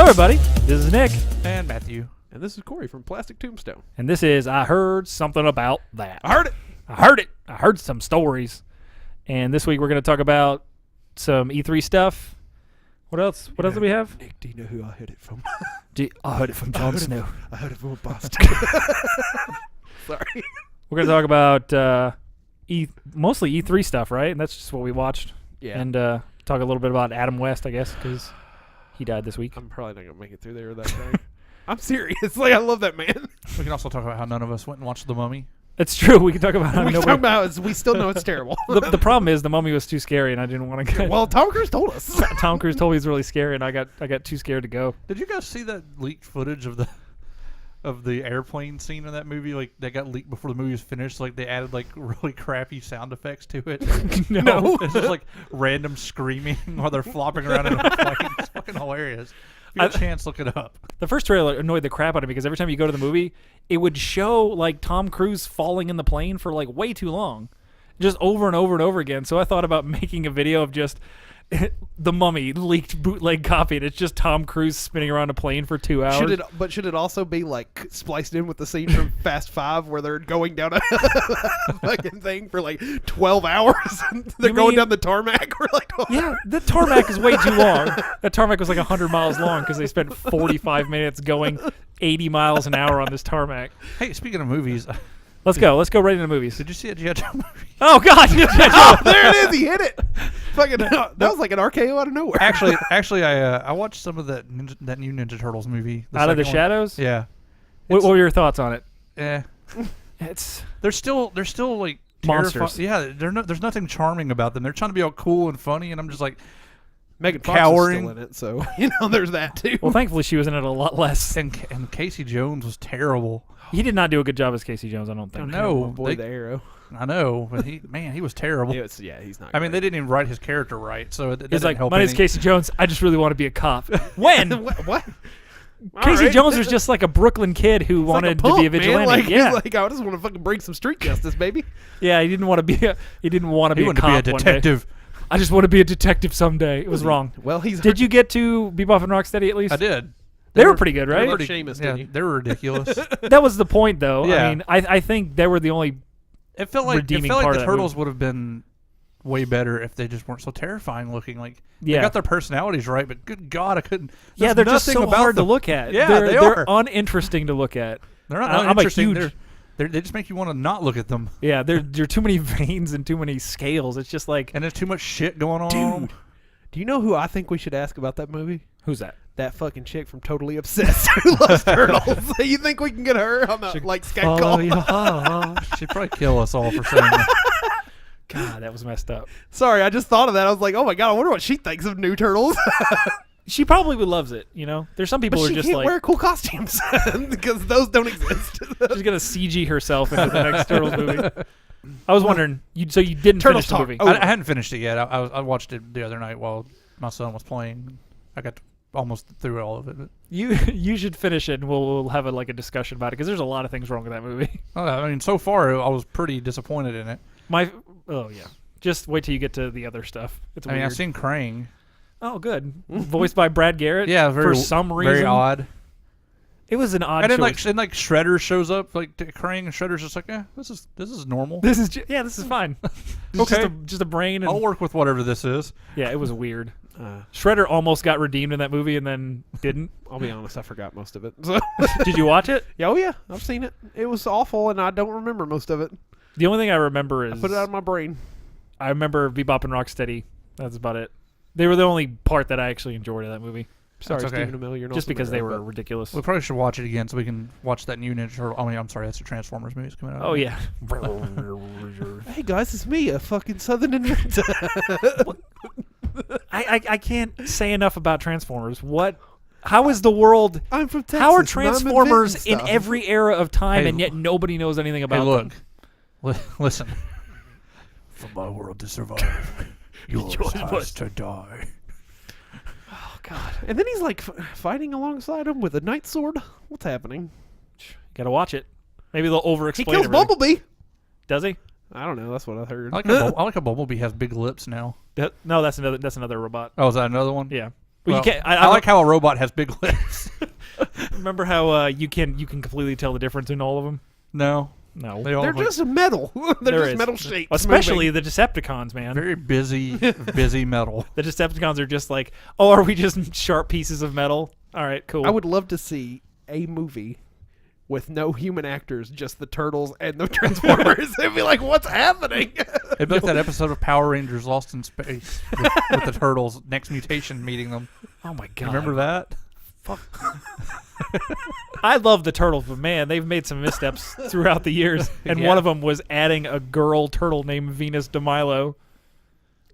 everybody. This is Nick. And Matthew. And this is Corey from Plastic Tombstone. And this is I Heard Something About That. I heard it. I heard some stories. And this week we're going to talk about some E3 stuff. What else? What else do we have? Nick, do you know who I heard it from? I heard it from Jon Snow. I heard it from Boston. Sorry. We're going to talk about mostly E3 stuff, right? And that's just what we watched. Yeah. And talk a little bit about Adam West, I guess, because he died this week. I'm probably not going to make it through there that day. I'm serious. Like, I love that man. We can also talk about how none of us went and watched The Mummy. It's true. We can talk about how We talk about we still know it's terrible. the problem is the Mummy was too scary, and I didn't want to go. Well, Tom Cruise told us. Tom Cruise told me he was really scary, and I got too scared to go. Did you guys see that leaked footage of the airplane scene in that movie? Like, that got leaked before the movie was finished. Like, they added like really crappy sound effects to it. No. It's just like random screaming while they're flopping around in a plane. It's fucking hilarious. If you have a chance, look it up. The first trailer annoyed the crap out of me because every time you go to the movie, it would show like Tom Cruise falling in the plane for like way too long, just over and over and over again. So I thought about making a video of just The Mummy leaked bootleg copy, and it's just Tom Cruise spinning around a plane for 2 hours. Should it also be like spliced in with the scene from Fast 5 where they're going down a fucking thing for like 12 hours? They're going down the tarmac for like 12 Yeah, hours. the tarmac is way too long. That tarmac was like 100 miles long because they spent 45 minutes going 80 miles an hour on this tarmac. Hey, speaking of movies, Let's go right into movies. did you see a G.I. Joe movie? Oh, God. Oh, there it is. He hit it. Fucking, that was like an RKO out of nowhere. Actually, I watched some of that new Ninja Turtles movie. Out of the second one. Shadows? Yeah. What were your thoughts on it? Eh. It's They're still like monsters. Yeah, there's nothing charming about them. They're trying to be all cool and funny, and I'm just like, Megan Fox cowering. is still in it, so there's that too. Well, thankfully she was in it a lot less. and Casey Jones was terrible. He did not do a good job as Casey Jones, I don't think. No, boy, the arrow. I know, but he was terrible. He's not. I mean, they great. didn't even write his character right, so it He's didn't like, help my name's any. Casey Jones. I just really want to be a cop. When? What? Casey Alright. Jones was just like a Brooklyn kid who He's like wanted punk, to be a vigilante. Man. Like, yeah, like I just want to fucking bring some street justice, baby. yeah. He didn't want to be. He didn't want to be a wanted cop. to be a one day. detective. I just want to be a detective someday. It was wrong. Well, Did you get to Bebop and Rocksteady at least? I did. They were pretty good, right? Love Seamus, didn't you? They were ridiculous. That was the point, though. Yeah. I mean, I think they were the only. It felt like Redeeming part of the that Turtles movie. would have been way better if they just weren't so terrifying looking. Like, Yeah. they got their personalities right, but good God, I couldn't. Yeah, there's they're just nothing so about hard to them. look at. Yeah, they're they are. uninteresting to look at. They're not I'm a uninteresting. huge- They just make you want to not look at them. Yeah, there are too many veins and too many scales. It's just like, And there's too much shit going on. Dude, do you know who I think we should ask about that movie? who's that? That fucking chick from Totally Obsessed who loves turtles. You think we can get her on the Skype call? Your heart. She'd probably kill us all for saying that. God, that was messed up. Sorry, I just thought of that. I was like, oh my god, I wonder what she thinks of new turtles. She probably loves it. You know, there's some people But who she are just can't like, wear cool costumes because those don't exist. she's gonna CG herself into the next Turtles movie. I was wondering, so you didn't Turtles finish the talk. movie? Oh. I hadn't finished it yet. I watched it the other night while my son was playing. I got almost through all of it. But, You should finish it, and we'll have a discussion about it because there's a lot of things wrong with that movie. I mean, so far I was pretty disappointed in it. Just wait till you get to the other stuff. It's I weird. mean, I've seen Krang. Oh, good. Voiced by Brad Garrett. Yeah, for some reason. very odd. It was an odd And then choice. like Shredder shows up, like Krang, and Shredder's just like, this is normal. This is this is fine. It's Okay. just a brain. And, I'll work with whatever this is. yeah, it was weird. Shredder almost got redeemed in that movie and then didn't. I'll be honest, I forgot most of it. So. Did you watch it? Oh yeah, I've seen it. It was awful, and I don't remember most of it. The only thing I remember is I put it out of my brain. I remember Bebop and Rocksteady. That's about it. They were the only part that I actually enjoyed of that movie, Sorry, That's okay. Stephen Amell, you're not just because they were but- ridiculous. We probably should watch it again so we can watch that new Ninja Turtle. I mean, I'm sorry, that's the Transformers movie coming out. Oh yeah. Hey guys, it's me, a fucking Southern inventor. I can't say enough about Transformers. How is the world? I'm from Texas. How are and I'm inventing Transformers in stuff. every era of time, Hey, and yet nobody knows anything Hey, about look. them? Listen. For my world to survive, yours has to die. Oh God. And then he's like fighting alongside him with a night sword. What's happening? Gotta watch it. Maybe they'll over-explain He kills everything. Bumblebee. Does he? I don't know. That's what I heard. I like how Bumblebee has big lips now. No, that's another robot. Oh, is that another one? Yeah. Well, you can't. I like how a robot has big lips. Remember how you can completely tell the difference in all of them? No, No, they all They're have, like, just metal. They're There just is. metal shapes. especially moving. the Decepticons, man. very busy metal. The Decepticons are just like, oh, are we just sharp pieces of metal? All right, cool. I would love to see a movie with no human actors, just the turtles and the Transformers. It'd be like, what's happening? It'd be like that episode of Power Rangers Lost in Space with the turtles. Next mutation meeting them. Oh my god! Remember that? I love the turtles, but man, they've made some missteps throughout the years. And Yeah. one of them was adding a girl turtle named Venus de Milo.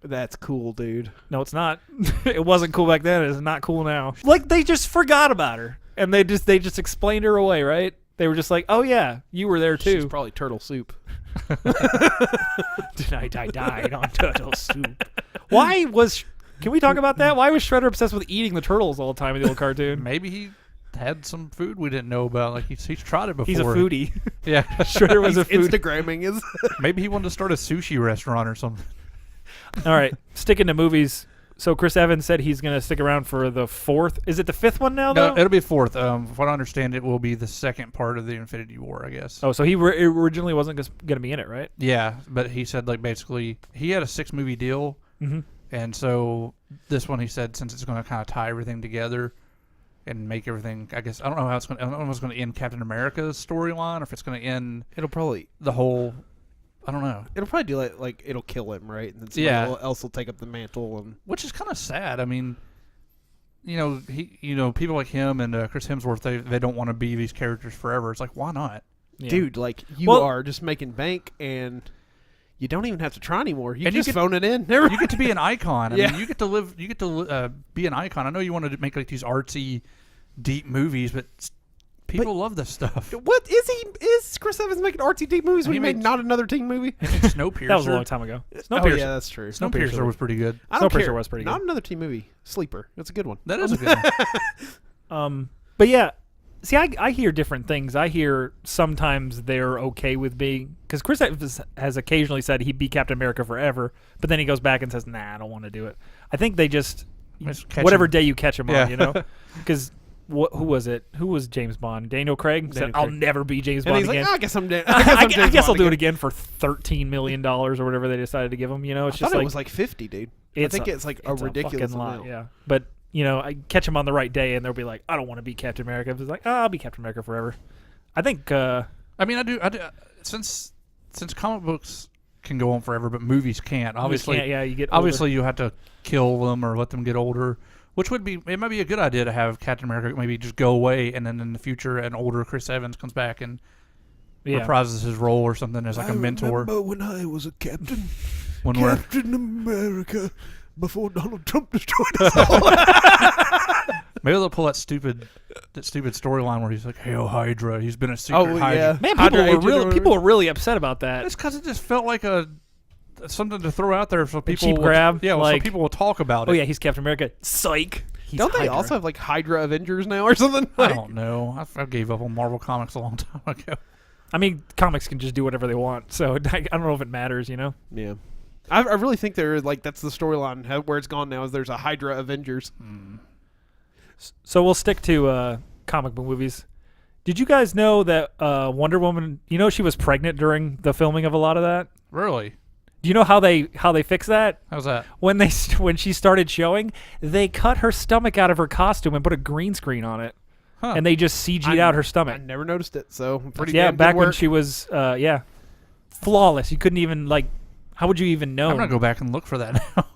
That's cool, dude. No, it's not. It wasn't cool back then. It's not cool now. Like they just forgot about her, and they just explained her away, right? They were just like, "Oh yeah, you were there She's too." probably turtle soup. Tonight I died on turtle soup. Why was? Can we talk about that? Why was Shredder obsessed with eating the turtles all the time in the old cartoon? Maybe he had some food we didn't know about. Like he's tried it before. He's a foodie. Yeah. Shredder was a He's foodie. Instagramming his. Maybe he wanted to start a sushi restaurant or something. All right, sticking to movies. So Chris Evans said he's going to stick around for the fourth. Is it the fifth one now, though? No, it'll be fourth. From what I understand, it will be the second part of the Infinity War, I guess. Oh, so he originally wasn't going to be in it, right? Yeah, but he said like basically he had a 6-movie deal, Mm-hmm. and so this one he said since it's going to kind of tie everything together and make everything. I guess I don't know how it's going. I don't know if it's going to end Captain America's storyline or if it's going to end It'll probably the whole. I don't know. It'll probably do like it'll kill him, right? And then somebody Yeah. else will take up the mantle. And Which is kind of sad. I mean, people like him and Chris Hemsworth, they don't want to be these characters forever. It's like, why not? Yeah. dude, like you Well- are just making bank, and you don't even have to try anymore. You And you just get- phone it in. You get to be an icon. I Yeah. mean, you get to live. You get to be an icon. I know you wanted to make like these artsy, deep movies, but people love this stuff. What is he? Is Chris Evans making artsy teen movies when He he made made- not another teen movie? Snowpiercer. That was a long time ago. Oh Snowpiercer. yeah, that's true. Snowpiercer was pretty good. I don't Snowpiercer care. was pretty Not good. another teen movie. Sleeper. That's a good one. That is a good one. But yeah, see, I hear different things. I hear sometimes they're okay with being, because Chris Evans has occasionally said he'd be Captain America forever, but then he goes back and says, "Nah, I don't want to do it." I think they just Catch whatever him. day you catch him Yeah. on, you know, because. Who was it? Who was James Bond? Daniel Craig said, Daniel "I'll Craig. never be James And Bond he's like, again." I guess I'm. I guess I'll do it again for $13 million or whatever they decided to give him. You know, it's I just thought like it was like 50, dude. I it's think it's like a ridiculous fucking lot. amount. Yeah, but you know, I catch him on the right day, and they'll be like, "I don't want to be Captain America." It's like, "Oh, I'll be Captain America forever." I think. I mean, I do. Since comic books can go on forever, but movies can't. Obviously, you get obviously you have to kill them or let them get older. Which would be, it might be a good idea to have Captain America maybe just go away, and then in the future, an older Chris Evans comes back and reprises his role or something as like a mentor. when I was a captain. When we're Captain America before Donald Trump destroyed us all. maybe they'll pull that stupid storyline where he's like, "Hail Hydra!" He's been a secret Hydra. yeah. Man, Hydra agent people were really upset about that. It's because it just felt like something to throw out there so people cheap will, grab, Yeah, like- so people will talk about it. Oh yeah, he's Captain America. Psych. He's Don't they Hydra. also have like Hydra Avengers now or something? I Like, don't know. I gave up on Marvel Comics a long time ago. I mean, comics can just do whatever they want, so I don't know if it matters. You know. yeah. I really think they're like that's the storyline where it's gone now. Is there's a Hydra Avengers? So we'll stick to comic book movies. Did you guys know that Wonder Woman? You know she was pregnant during the filming of a lot of that. Really? Do you know how they fixed that? How's that? When she started showing, they cut her stomach out of her costume and put a green screen on it, Huh. and they just CG'd out her stomach. I never noticed it. So pretty Yeah, damn good back when work. she was flawless. You couldn't even how would you even know? I'm gonna go back and look for that now.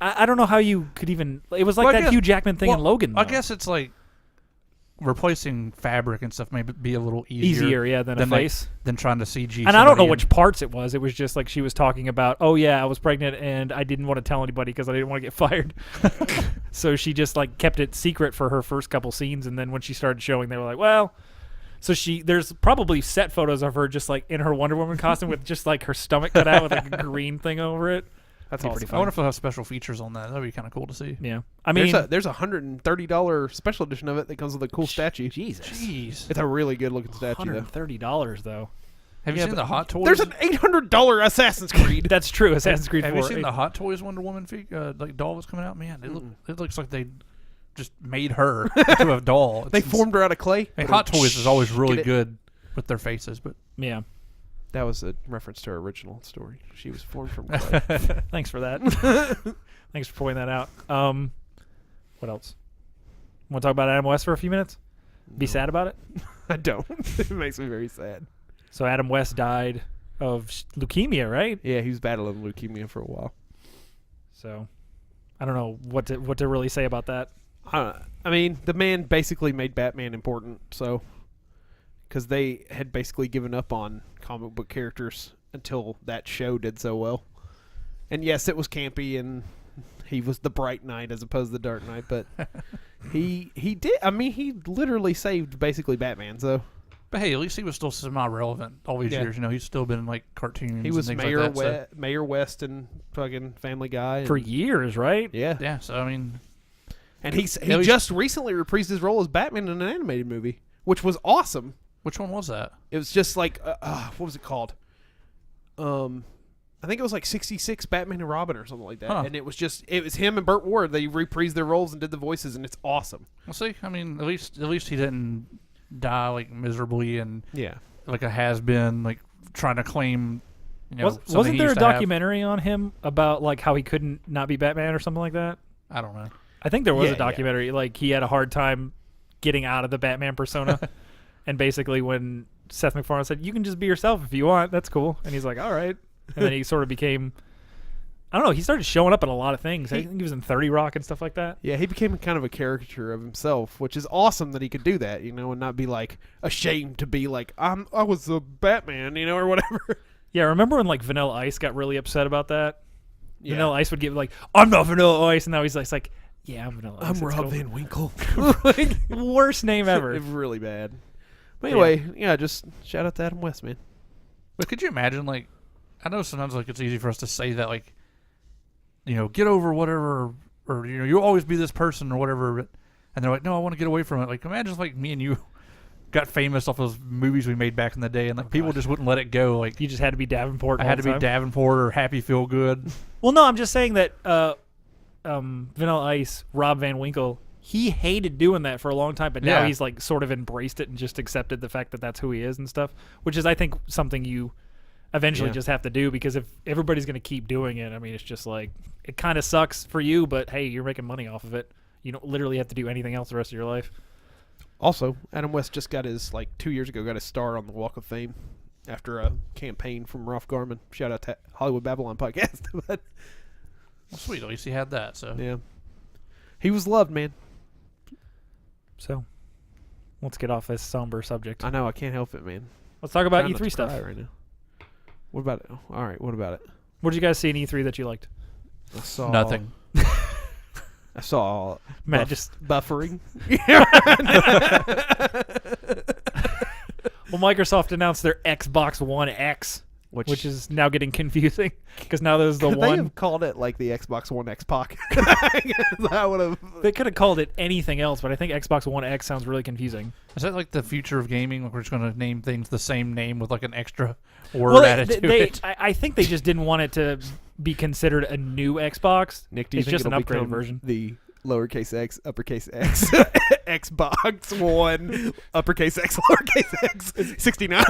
I don't know how you could even. It was like Well, I that guess- Hugh Jackman thing in Well, Logan. I though. guess it's like replacing fabric and stuff may be a little easier. easier, than a like, face. than trying to CG. And I don't know somebody which parts it was. It was just like she was talking about, oh yeah, I was pregnant and I didn't want to tell anybody because I didn't want to get fired. So she just like kept it secret for her first couple scenes, and then when she started showing, they were like, well. So there's probably set photos of her just like in her Wonder Woman costume with just like her stomach cut out with like a green thing over it. That's Be awesome. pretty I fun. wonder if they'll have special features on that. That'd be kind of cool to see. Yeah, I mean, There's a $130 special edition of it that comes with a cool statue. Jesus, Jeez. It's a really good looking statue though. $130 though. Have you Yeah, seen but the Hot Toys? There's an $800 Assassin's Creed. That's true. Assassin's Creed Have 4. you seen the Hot Toys Wonder Woman like doll that's coming out? Man, it looks like they just made her into a doll. They formed her out of clay. And Hot Toys is always really good with their faces, but Yeah. That was a reference to our original story. She was formed from clay. Thanks for that. Thanks for pointing that out. What else? Want to talk about Adam West for a few minutes? Be sad about it? I don't. It makes me very sad. So Adam West died of leukemia, right? Yeah, he was battling leukemia for a while. So I don't know what to really say about that. I mean, the man basically made Batman important, so because they had basically given up on comic book characters until that show did so well. And yes, it was campy, and he was the bright knight as opposed to the dark knight, but he did. I mean, he literally saved basically Batman. So, but hey, at least he was still semi-relevant all these years. You know, he's still been in like cartoons. He was and Mayor like that, so. Mayor West and fucking Family Guy For years, right? Yeah. Yeah. So I mean, and he just recently reprised his role as Batman in an animated movie, which was awesome. which one was that? It was just like what was it called? I think it was like 66 Batman and Robin or something like that. And it was him and Burt Ward. They reprised their roles and did the voices, and it's awesome. Well, see, I mean, at least he didn't die like miserably and like a has been like trying to claim. You know, wasn't there a documentary on him about like how he couldn't not be Batman or something like that? I don't know. I think there was a documentary. Like he had a hard time getting out of the Batman persona, and basically when Seth MacFarlane said, "You can just be yourself if you want. That's cool," and he's like, "All right." And then he sort of became, I don't know, he started showing up in a lot of things. I think he was in 30 Rock and stuff like that. Yeah, he became kind of a caricature of himself, which is awesome that he could do that, you know, and not be like ashamed to be like, I was a Batman, you know, or whatever. Yeah, remember when like Vanilla Ice got really upset about that? Yeah. Vanilla Ice would get like, "I'm not Vanilla Ice," and now he's like, "Yeah, I'm Vanilla Ice. I'm It's Rob cool." Van Winkle. Like, worst name ever. Really bad. But anyway, just shout out to Adam West, man. But could you imagine, like, I know sometimes like it's easy for us to say that, like, you know, get over whatever, or you know, you'll always be this person or whatever. But, and they're like, no, I want to get away from it. Like, imagine if like me and you got famous off those movies we made back in the day, and like people just wouldn't let it go. Like, You just had to be Davenport. I all had the to be time. Davenport or Happy Feel Good. Well, no, I'm just saying that Vanilla Ice, Rob Van Winkle, he hated doing that for a long time, but now he's like sort of embraced it and just accepted the fact that that's who he is and stuff, which is, I think, something you eventually just have to do, because if everybody's going to keep doing it, I mean, it's just like, it kind of sucks for you, but hey, you're making money off of it. You don't literally have to do anything else the rest of your life. Also, Adam West just got his, like 2 years ago, got his star on the Walk of Fame after a campaign from Ralph Garman. Shout out to Hollywood Babylon podcast. But, Well, sweet, at least he had that. So yeah. He was loved, man. So, let's get off this somber subject. I know, I can't help it, man. Let's talk about Trying not E3 to stuff. cry right now. What about it? Oh, all right, what about it? What did you guys see in E3 that you liked? I saw nothing. I saw Matt just buffering. Well, Microsoft announced their Xbox One X, which is now getting confusing because now there's the Could one. they have called it like the Xbox One X-Pac? I would have. They could have called it anything else, but I think Xbox One X sounds really confusing. Is that like the future of gaming? Like we're just going to name things the same name with like an extra word added to it? I think they just didn't want it to be considered a new Xbox. Nick, do you It's think just an it'll upgraded become version. the lowercase x, uppercase x, Xbox One, uppercase x, lowercase x, 69.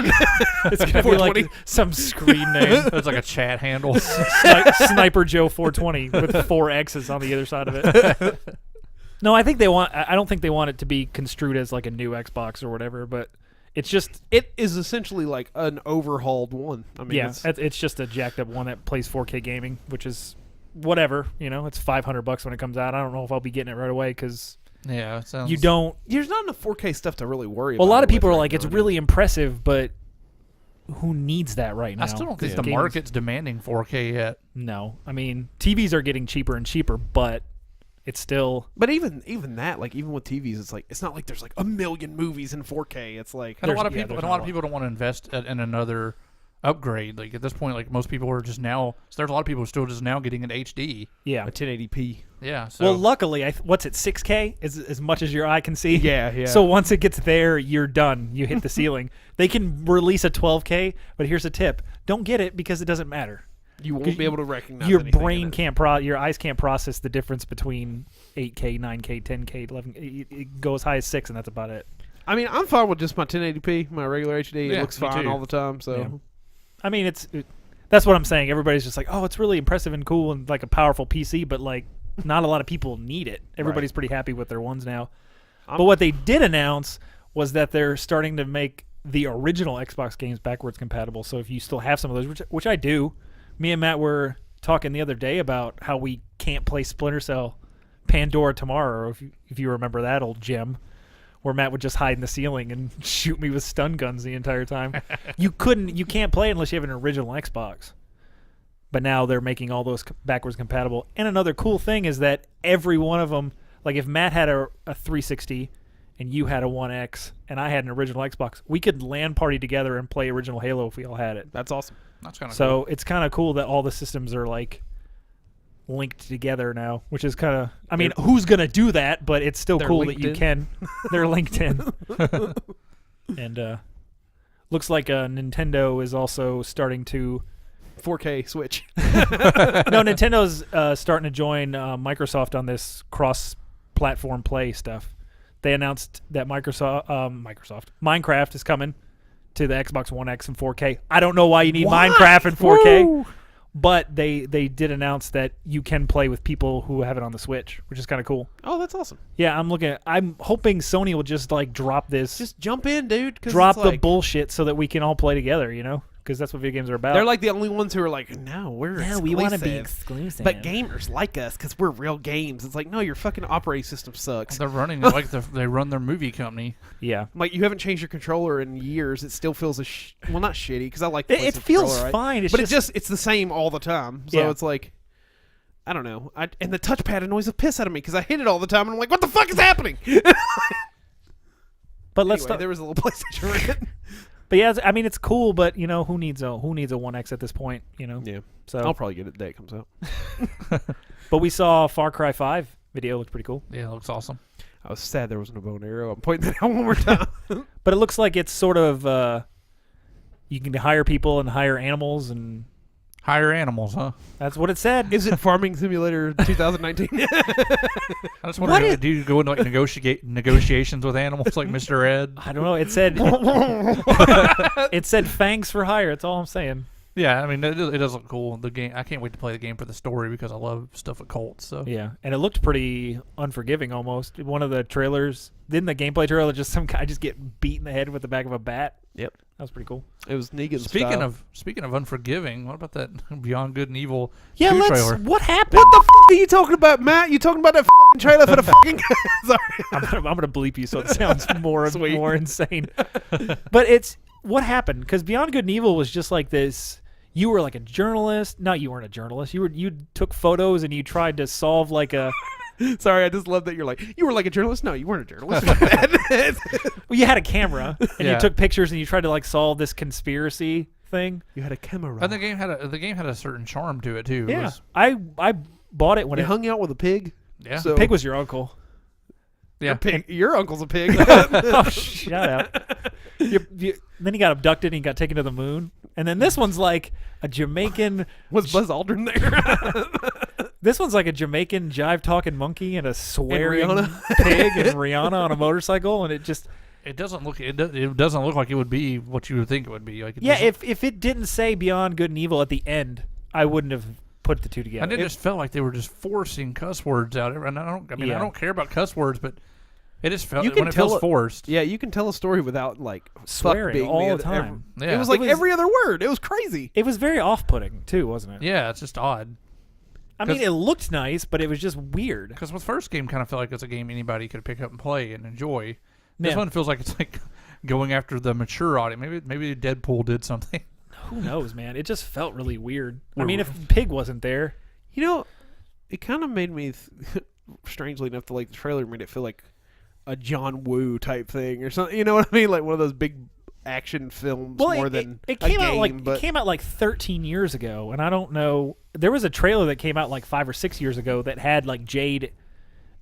It's gonna be like some screen name. It's like a chat handle. Sniper Joe 420 with 4 X's on the other side of it. No, I think they want. I don't think they want it to be construed as like a new Xbox or whatever. But it's just It is essentially like an overhauled one. I mean, it's just a jacked up one that plays 4K gaming, which is whatever. You know, it's $500 when it comes out. I don't know if I'll be getting it right away because Yeah, it sounds. you don't. there's not enough 4K stuff to really worry about. A lot of it people with are right like, it's now. really impressive, but who needs that right now? I still don't think the Gaming's- market's demanding 4K yet. No, I mean TVs are getting cheaper and cheaper, but it's still. But even that, like even with TVs, it's like it's not like there's like a million movies in 4K. It's like And a lot of there's people, not and a a lot of lot. people don't want to invest in another upgrade. Like at this point, like most people are just now. So there's a lot of people who are still just now getting an HD. Yeah. a 1080p. Yeah. So Well, luckily, what's it? 6K is as much as your eye can see. Yeah. So once it gets there, you're done. You hit the ceiling. They can release a 12K, but here's a tip: don't get it because it doesn't matter. You won't be able to recognize your anything brain in it. can't your eyes can't process the difference between 8K, 9K, 10K, 11. It goes high as 6, and that's about it. I mean, I'm fine with just my 1080p, my regular HD. Yeah, It looks me fine too. all the time. So, Yeah. I mean, that's what I'm saying. Everybody's just like, oh, it's really impressive and cool and like a powerful PC, but like not a lot of people need it. Everybody's pretty happy with their ones now. But what they did announce was that they're starting to make the original Xbox games backwards compatible. So if you still have some of those, which I do, me and Matt were talking the other day about how we can't play Splinter Cell Pandora Tomorrow, if you remember that old gem, where Matt would just hide in the ceiling and shoot me with stun guns the entire time. You can't play it unless you have an original Xbox. But now they're making all those backwards compatible. And another cool thing is that every one of them, like if Matt had a 360 and you had a 1X and I had an original Xbox, we could LAN party together and play original Halo if we all had it. that's awesome. That's kind of So it's kind of cool that all the systems are like linked together now, which is kind of, I mean, who's going to do that? But it's still They're cool linked that you in. can. They're linked in. And looks like Nintendo is also starting to 4K Switch. no, Nintendo's starting to join Microsoft on this cross-platform play stuff. They announced that Minecraft is coming to the Xbox One X in 4K. I don't know why you need Minecraft in 4K, Woo! but they did announce that you can play with people who have it on the Switch, which is kind of cool. Oh, that's awesome. Yeah, I'm hoping Sony will just like drop this, Just jump in, dude. 'Cause drop it's the like, bullshit so that we can all play together, you know? Because that's what video games are about. They're like the only ones who are like, no, we're exclusive. exclusive. But gamers like us because we're real games. It's like, no, your fucking operating system sucks. They're running it like they run their movie company. Yeah. Like, you haven't changed your controller in years. It still feels well, not shitty because I like the It PlayStation feels controller, right? fine. But it's the same all the time. So Yeah. it's like, I don't know. And the touchpad annoys the piss out of me because I hit it all the time and I'm like, what the fuck is happening? But let's Anyway, talk. there was a little PlayStation in it. But yeah, I mean it's cool, but you know who needs a 1X at this point, you know? Yeah. So I'll probably get it the day it comes out. but we saw Far Cry 5 video, looked pretty cool. Yeah, it looks awesome. I was sad there was no bow and arrow. I'm pointing that out one more time. But it looks like it's sort of you can hire people and hire animals, and Hire animals, huh? that's what it said. Is it Farming Simulator 2019? I just wonder, do you go into like negotiations with animals like Mr. Ed? I don't know. It said it said fangs for hire. That's all I'm saying. Yeah, I mean it does look cool. The game, I can't wait to play the game for the story because I love stuff with cults. So Yeah, and it looked pretty unforgiving almost. One of the trailers, didn't the gameplay trailer just some guy just get beat in the head with the back of a bat? Yep. That was pretty cool. It was Negan Speaking style. of unforgiving, what about that Beyond Good and Evil 2 Yeah, trailer? what happened? What the f*** are you talking about, Matt? You talking about that f***ing trailer for the f***ing... Sorry. I'm gonna bleep you so it sounds more Sweet. more insane. But it's what happened because Beyond Good and Evil was just like this. You were like a journalist. No, you weren't a journalist. You took photos and you tried to solve like a. Sorry, I just love that you're like, you were like a journalist? No, you weren't a journalist. Well, you had a camera and Yeah. you took pictures and you tried to like solve this conspiracy thing. You had a camera. And the game had a certain charm to it too. It Yeah, was- I bought it when you it. hung out with a pig? yeah. So Pig was your uncle. Yeah. Your uncle's a pig. Oh, shut up. Then he got abducted and he got taken to the moon. And then this one's like a Jamaican. Was Buzz Aldrin there? This one's like a Jamaican jive talking monkey and a swearing Rihanna. pig and Rihanna on a motorcycle, and it just It doesn't look like it would be what you would think it would be. Like it yeah. doesn't- If it didn't say Beyond Good and Evil at the end, I wouldn't have put the two together. and it just felt like they were just forcing cuss words out. And I Yeah. don't care about cuss words, but it just felt You can when it tell feels it- forced. Yeah, you can tell a story without like Swearing fuck being all the other- time. Yeah. It was like It was- every other word. It was crazy. It was very off-putting too, wasn't it? Yeah, it's just odd. I mean, 'Cause- it looked nice, but it was just weird. Because the first game kind of felt like it's a game anybody could pick up and play and enjoy. This Yeah. one feels like it's like going after the mature audience. Maybe Deadpool did something. Who knows, man? It just felt really weird. I mean, if Pig wasn't there, You know, it kind of made me, strangely enough, the trailer made it feel like a John Woo type thing or something. You know what I mean? Like one of those big action films more than it a came game. out like but it came out like 13 years ago, and I don't know. There was a trailer that came out like 5 or 6 years ago that had like Jade,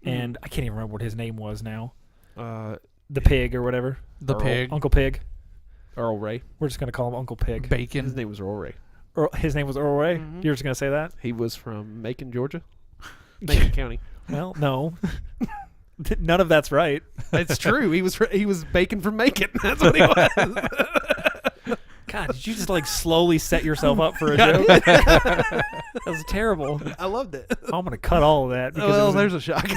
and I can't even remember what his name was now. The pig or whatever. The Earl. pig, Uncle Pig. Earl Ray. We're just gonna call him Uncle Pig. His bacon. name was Earl Ray. his name was Earl Ray. Mm-hmm. You're just gonna say that? He was from Macon, Georgia. Macon County. Well, no. None of that's right. It's true. He was bacon from Macon. That's what he was. God, did you just like slowly set yourself up for a joke? That was terrible. I loved it. I'm gonna cut all of that. Because Well, there's a shock.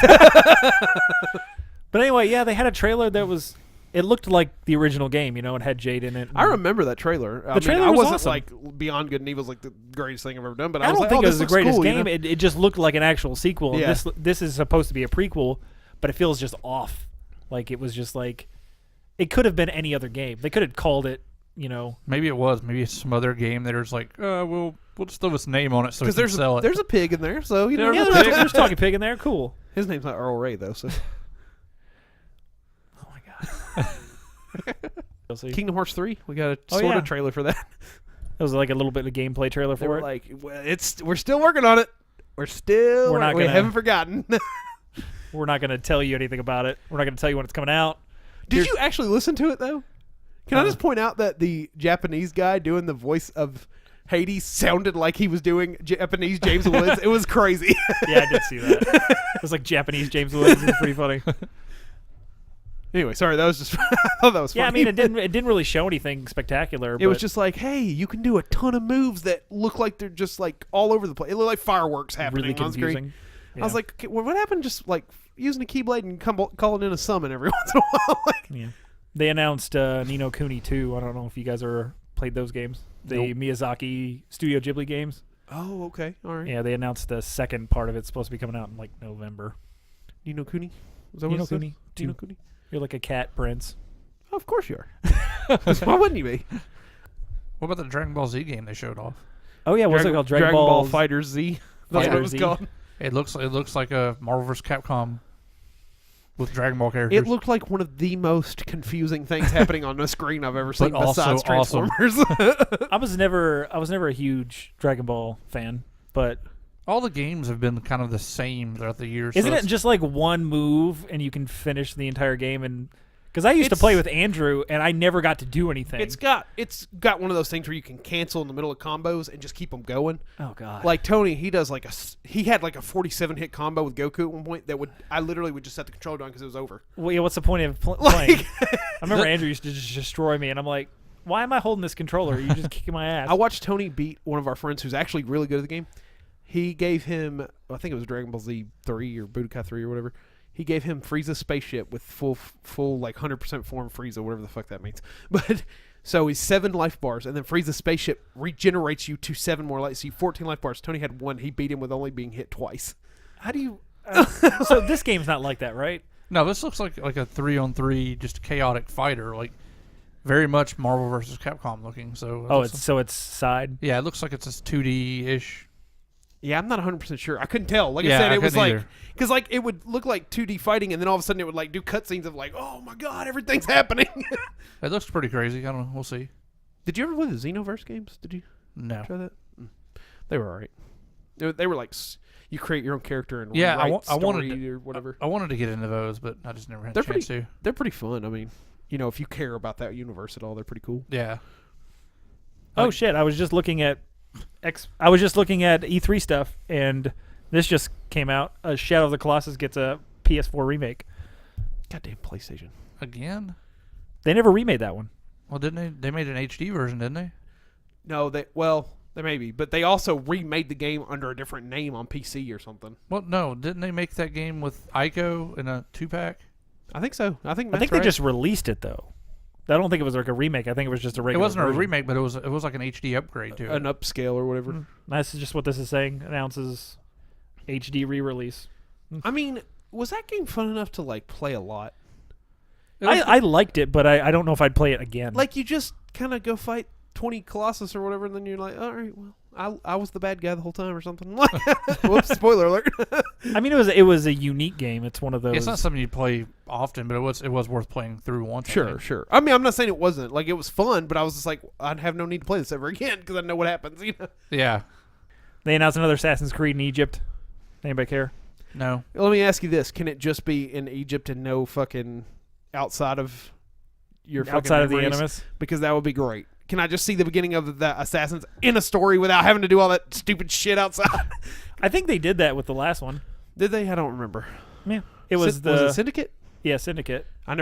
But anyway, yeah, they had a trailer that was. It looked like the original game, it had Jade in it. I remember that trailer. The trailer I was wasn't awesome. like Beyond Good and Evil's like the greatest thing I've ever done, but I was don't like, think oh, it was the greatest cool, game. It just looked like an actual sequel. Yeah. This is supposed to be a prequel, but it feels just off. Like it was just like it could have been any other game. They could have called it, Maybe it was. Maybe it's some other game that is like, we'll just throw this name on it so we can sell it. There's a pig in there, so Yeah, there's talking pig in there. Cool. His name's not Earl Ray though. So Oh my god. Kingdom Hearts 3, we got a Oh, sort yeah. of trailer for that. It was like a little bit of gameplay trailer They for were it. like, well, we're still working on it. We gonna- haven't forgotten. We're not going to tell you anything about it. We're not going to tell you when it's coming out. Did you actually listen to it though? Can I just point out that the Japanese guy doing the voice of Hades sounded like he was doing Japanese James Woods? It was crazy. Yeah, I did see that. It was like Japanese James Woods. It was pretty funny. Anyway, sorry, that was just. I thought that was funny. Yeah, I mean, it didn't really show anything spectacular. It was just like, hey, you can do a ton of moves that look like they're just like all over the place. It looked like fireworks happening really on screen. confusing. I was like, okay, well, what happened? Just like using a keyblade and calling in a summon every once in a while. Like, yeah. They announced Ni no Kuni 2. I don't know if you guys ever played those games. The Miyazaki Studio Ghibli games. oh, okay, all right. Yeah, they announced the second part of it's supposed to be coming out in like November. Ni no Kuni. Was that Ni what no it said? Kuni Ni no 2. Kuni. You're like a cat prince. Oh, of course you are. Why wouldn't you be? What about the Dragon Ball Z game they showed off? Oh yeah, what's it called? Dragon Ball Ball Fighters Z. That's what Fighter it was Z. called. It looks like a Marvel vs. Capcom with Dragon Ball characters. It looked like one of the most confusing things happening on a screen I've ever seen, also besides awesome. Transformers. I was never a huge Dragon Ball fan, but All the games have been kind of the same throughout the years. isn't so it just like one move and you can finish the entire game? And because I used to play with Andrew and I never got to do anything. It's got one of those things where you can cancel in the middle of combos and just keep them going. Oh god. Like Tony, he had like a 47 hit combo with Goku at one point that I literally would just set the controller down because it was over. Well, yeah, what's the point of playing? I remember Andrew used to just destroy me, and I'm like, why am I holding this controller? You're just kicking my ass. I watched Tony beat one of our friends who's actually really good at the game. He gave him, I think it was Dragon Ball Z 3 or Budokai 3 or whatever. He gave him Frieza's spaceship with full like 100% form Frieza, whatever the fuck that means. But so he's 7 life bars, and then Frieza's spaceship regenerates you to 7 more life. So you 14 life bars. Tony had 1. He beat him with only being hit twice. How do you? So this game's not like that, right? No, this looks like a 3-on-3, just chaotic fighter, like very much Marvel vs. Capcom looking. So it's side. yeah, it looks like it's a 2D ish. Yeah, I'm not 100% sure. I couldn't tell. Like I Yeah, said, I it was couldn't like either. because like it would look like 2D fighting, and then all of a sudden it would like do cutscenes of like, oh my god, everything's happening. It looks pretty crazy. I don't know. We'll see. Did you ever play the Xenoverse games? Did you No. try that? They were alright. They were like you create your own character and Yeah, write I wanted story to- or whatever. I wanted to get into those, but I just never had They're a chance to. They're pretty fun. I mean, if you care about that universe at all, they're pretty cool. Yeah. Oh shit! I was just looking at E3 stuff, and this just came out. Shadow of the Colossus gets a PS4 remake. Goddamn PlayStation. Again? They never remade that one. Well, didn't they? They made an HD version, didn't they? No, they may be, but they also remade the game under a different name on PC or something. Well, no. Didn't they make that game with Ico in a 2-pack? I think so. I think they just released it though. I don't think it was like a remake. I think it was just a It regular. wasn't a version. remake, but it was like an HD upgrade to it. an upscale or whatever. That's just what this is saying. Announces HD re-release. I mean, was that game fun enough to like play a lot? I liked it, but I don't know if I'd play it again. Like you just kind of go fight 20 Colossus or whatever, and then you're like, all right, well, I was the bad guy the whole time or something. Whoops! Spoiler alert. I mean, it was a unique game. It's one of those. It's not something you play often, but it was worth playing through once. I Sure, think. sure. I mean, I'm not saying it wasn't. Like, it was fun, but I was just like, I'd have no need to play this ever again because I know what happens. Yeah. They announced another Assassin's Creed in Egypt. Anybody care? No. Let me ask you this: can it just be in Egypt and no fucking outside of your fucking Outside of the memories? Animus? Because that would be great. can I just see the beginning of the Assassins in a story without having to do all that stupid shit outside? I think they did that with the last one. Did they? I don't remember. Yeah, it was was it Syndicate? Yeah, Syndicate. I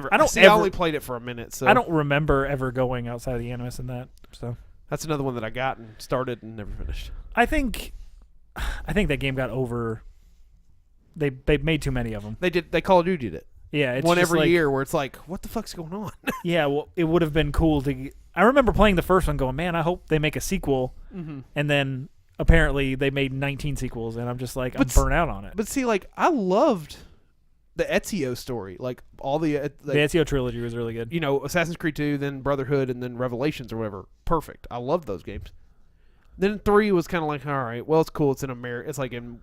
only played it for a minute, so I don't remember ever going outside of the Animus in that. So that's another one that I got and started and never finished. I think that game got over. They made too many of them. They Call of Duty did it. Yeah, it's one just every year where it's like, what the fuck's going on? Yeah, well, it would have been cool to. I remember playing the first one, going, man, I hope they make a sequel. Mm-hmm. And then apparently they made 19 sequels, and I'm just like, I'm burnt out on it. But see, like, I loved the Ezio story, like all the Ezio trilogy was really good. You know, Assassin's Creed 2, then Brotherhood, and then Revelations or whatever. Perfect. I loved those games. Then 3 was kind of like, all right, well, it's cool. It's in America. It's like in,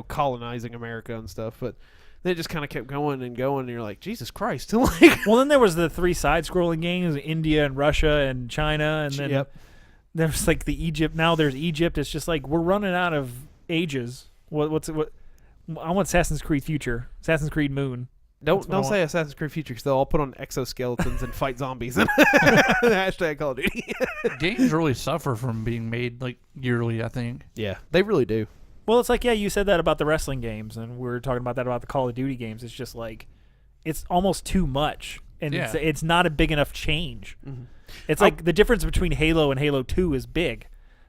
colonizing America and stuff. But then it just kind of kept going, and you're like, Jesus Christ. Well, then there was the 3 side-scrolling games, India and Russia and China, and then there's like the Egypt. Now there's Egypt. It's just like we're running out of ages. What? I want Assassin's Creed Future, Assassin's Creed Moon. Don't say Assassin's Creed Future because they'll all put on exoskeletons and fight zombies. Hashtag Call of Duty. Games really suffer from being made like yearly, I think. Yeah, they really do. Well, it's like, yeah, you said that about the wrestling games, and we were talking about that about the Call of Duty games. It's just like, it's almost too much, and it's not a big enough change. Mm-hmm. It's like the difference between Halo and Halo 2 is big.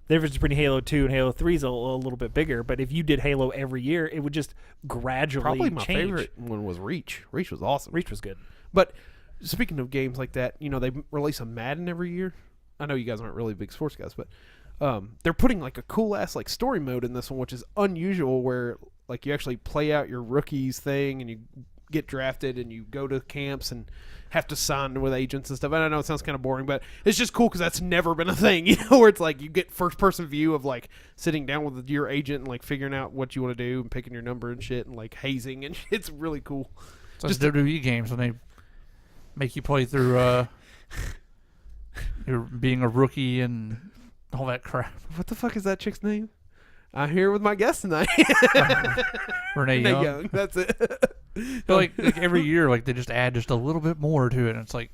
The difference between Halo 2 and Halo 3 is a little bit bigger, but if you did Halo every year, it would just gradually Probably my change. favorite one was Reach. Reach was awesome. Reach was good. But speaking of games like that, they release a Madden every year. I know you guys aren't really big sports guys, but they're putting like a cool ass like story mode in this one, which is unusual, where like you actually play out your rookies thing and you get drafted and you go to camps and have to sign with agents and stuff. And I know it sounds kind of boring, but it's just cool because that's never been a thing, where it's like you get first person view of like sitting down with your agent and like figuring out what you want to do and picking your number and shit and like hazing and shit. It's really cool. So just WWE games when they make you play through you're being a rookie and all that crap. What the fuck is that chick's name? I'm here with my guest tonight. Renee Young. That's it. But like every year, like they just add just a little bit more to it, and it's like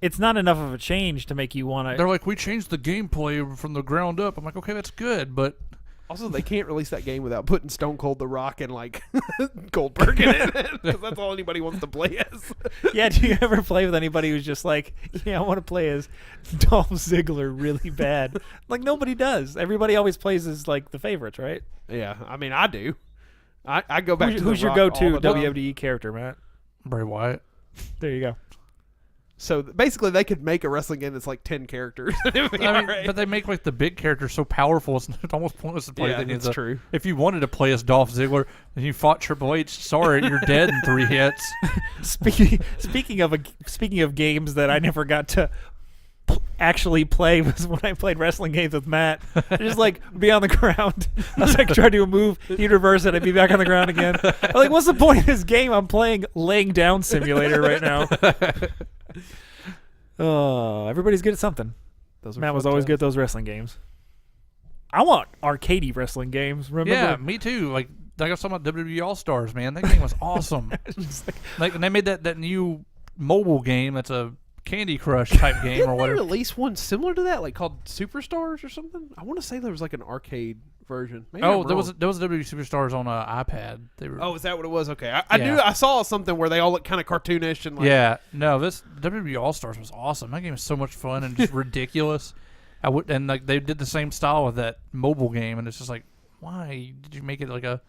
it's not enough of a change to make you want to. They're like, we changed the gameplay from the ground up. I'm like, okay, that's good, but also they can't release that game without putting Stone Cold The Rock and like Goldberg in it, because that's all anybody wants to play as. Yeah, do you ever play with anybody who's just like, yeah, I want to play as Dolph Ziggler really bad? Like nobody does. Everybody always plays as like the favorites, right? Yeah, I mean, I do. I go back to who's your go-to WWE character, Matt? Bray Wyatt. There you go. So basically, they could make a wrestling game that's like 10 characters. But they make like the big characters so powerful, it's almost pointless to play. Yeah, that's true. If you wanted to play as Dolph Ziggler and you fought Triple H, sorry, you're dead in 3 hits. Speaking of games that I never got to actually play was when I played wrestling games with Matt. I just like be on the ground. I was like try to do a move, he'd reverse it, I'd be back on the ground again. I'm like, what's the point of this game? I'm playing laying down simulator right now. Oh, everybody's good at something. Matt was always good at those wrestling games. I want arcadey wrestling games. Remember? Yeah, me too. Like I was talking about WWE All Stars, man. That game was awesome. Like and they made that new mobile game that's a Candy Crush type game or whatever. Didn't they release one similar to that, like called Superstars or something? I want to say there was like an arcade version. Maybe there was WWE Superstars on an iPad. Oh, is that what it was? Okay, I knew I saw something where they all look kind of cartoonish and like this WWE All Stars was awesome. That game was so much fun and just ridiculous. And like they did the same style with that mobile game, and it's just like, why did you make it like a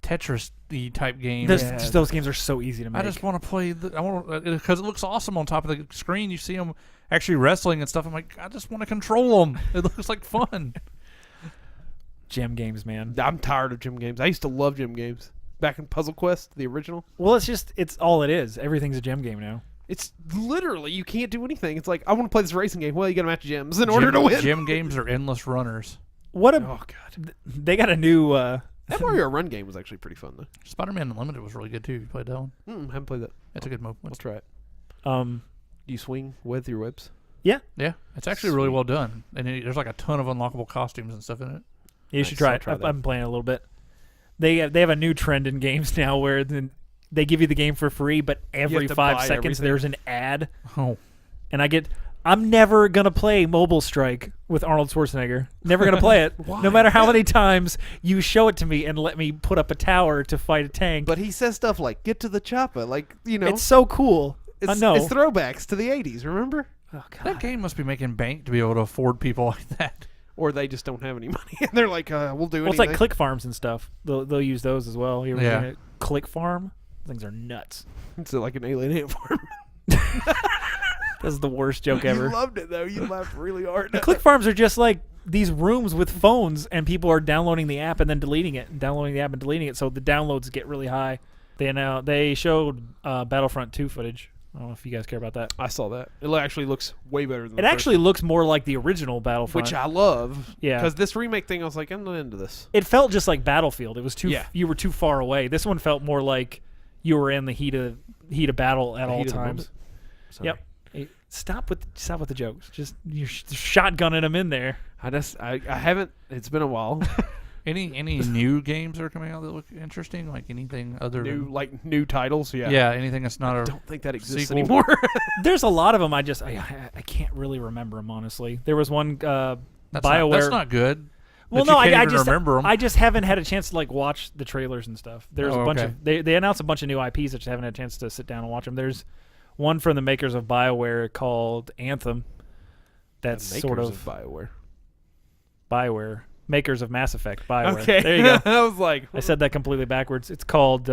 Tetris-y type game? Those games are so easy to make. I just want to play. Because it looks awesome on top of the screen. You see them actually wrestling and stuff. I'm like, I just want to control them. It looks like fun. Gem games, man. I'm tired of gym games. I used to love gym games back in Puzzle Quest, the original. Well, it's all it is. Everything's a gem game now. It's literally you can't do anything. It's like I want to play this racing game. Well, you got to match gems in order to win. Gym games are endless runners. Oh god, they got a new. That Mario Run game was actually pretty fun though. Spider-Man Unlimited was really good too. You played that one? Haven't played that. That's a good move. Let's try it. Do you swing with your webs? Yeah. It's actually really well done, and there's like a ton of unlockable costumes and stuff in it. You should try it. I've been playing it a little bit. They have a new trend in games now where they give you the game for free, but every 5 seconds there's an ad. Oh. And I get I'm never going to play Mobile Strike with Arnold Schwarzenegger. Never going to play it. Why? No matter how many times you show it to me and let me put up a tower to fight a tank. But he says stuff like, get to the chopper. Like, It's so cool. it's no. it's throwbacks to the 80s, remember? Oh, God. That game must be making bank to be able to afford people like that. Or they just don't have any money. And they're like, we'll do Well, it's anything. like click farms and stuff. They'll use those as well. You ever Yeah. seen it? Click farm? Things are nuts. It's like an alien ant farm. This is the worst joke ever. You loved it, though. You laughed really hard. The click farms are just like these rooms with phones, and people are downloading the app and then deleting it, and downloading the app and deleting it, so the downloads get really high. They showed Battlefront 2 footage. I don't know if you guys care about that. I saw that. It actually looks way better than It actually looks more like the original Battlefront. which I love. Yeah. Because this remake thing, I was like, I'm not into this. It felt just like Battlefield. It was Yeah. you were too far away. This one felt more like you were in the heat of battle at The all heat of the times. moment. Sorry. Yep. Hey, stop with the jokes. Just you're shotgunning them in there. I haven't. It's been a while. Any new games that are coming out that look interesting? Like anything other than new titles. Yeah. yeah, anything that's not I a don't think that exists sequel. anymore. There's a lot of them. I can't really remember them honestly. There was one that's BioWare. that's not good. Well, that no, you can't I even just remember 'em. I just haven't had a chance to like watch the trailers and stuff. There's Oh, a bunch okay. of they announced a bunch of new IPs. I just haven't had a chance to sit down and watch them. There's one from the makers of BioWare called Anthem. That's sort of BioWare. Makers of Mass Effect. BioWare. Okay. There you go. I was like, I said that completely backwards. It's called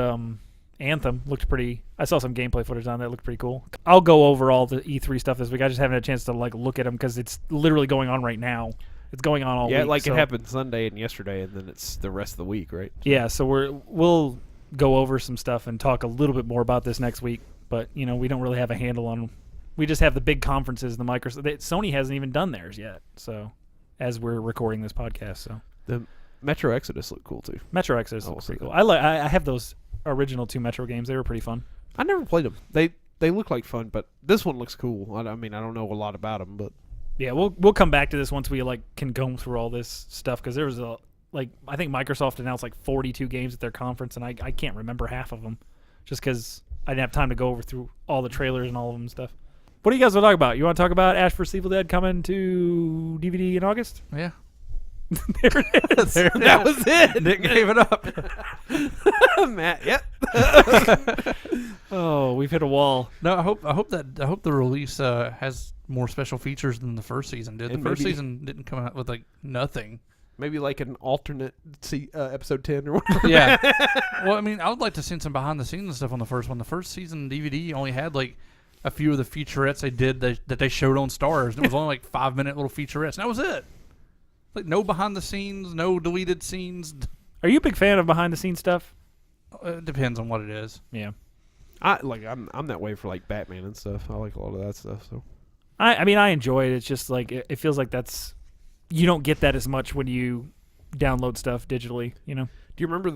Anthem. Looked pretty. I saw some gameplay footage on that. It looked pretty cool. I'll go over all the E3 stuff this week. I just haven't had a chance to like look at them because it's literally going on right now. It's going on all yeah, week. like so. it happened Sunday and yesterday, and then it's the rest of the week, right? Yeah, so we'll go over some stuff and talk a little bit more about this next week. But we don't really have a handle on. We just have the big conferences. The Microsoft, Sony hasn't even done theirs yet. So, as we're recording this podcast, so The Metro Exodus looked cool too. Metro Exodus Oh, looks so pretty cool. good. I have those original 2 Metro games. They were pretty fun. I never played them. They look like fun, but this one looks cool. I mean, I don't know a lot about them, but Yeah, we'll come back to this once we can go through all this stuff because there was I think Microsoft announced 42 games at their conference and I can't remember half of them just because I didn't have time to go over through all the trailers and all of them and stuff. What do you guys want to talk about? You want to talk about Ash vs. Evil Dead coming to DVD in August? Yeah. There it is. that was it. Nick gave it up. Matt, yep. Oh, we've hit a wall. No, I hope the release has more special features than the first season did. And The first maybe- season didn't come out with nothing. Maybe like an alternate episode 10 or whatever. Yeah. Well, I mean, I would like to see some behind the scenes stuff on the first one. The first season DVD only had a few of the featurettes they did that they showed on Stars. And it was only 5-minute little featurettes. And that was it. No behind the scenes, no deleted scenes. Are you a big fan of behind the scenes stuff? It depends on what it is. Yeah. I'm that way for Batman and stuff. I like a lot of that stuff. So I mean, I enjoy it. It's just it feels like you don't get that as much when you download stuff digitally, do you remember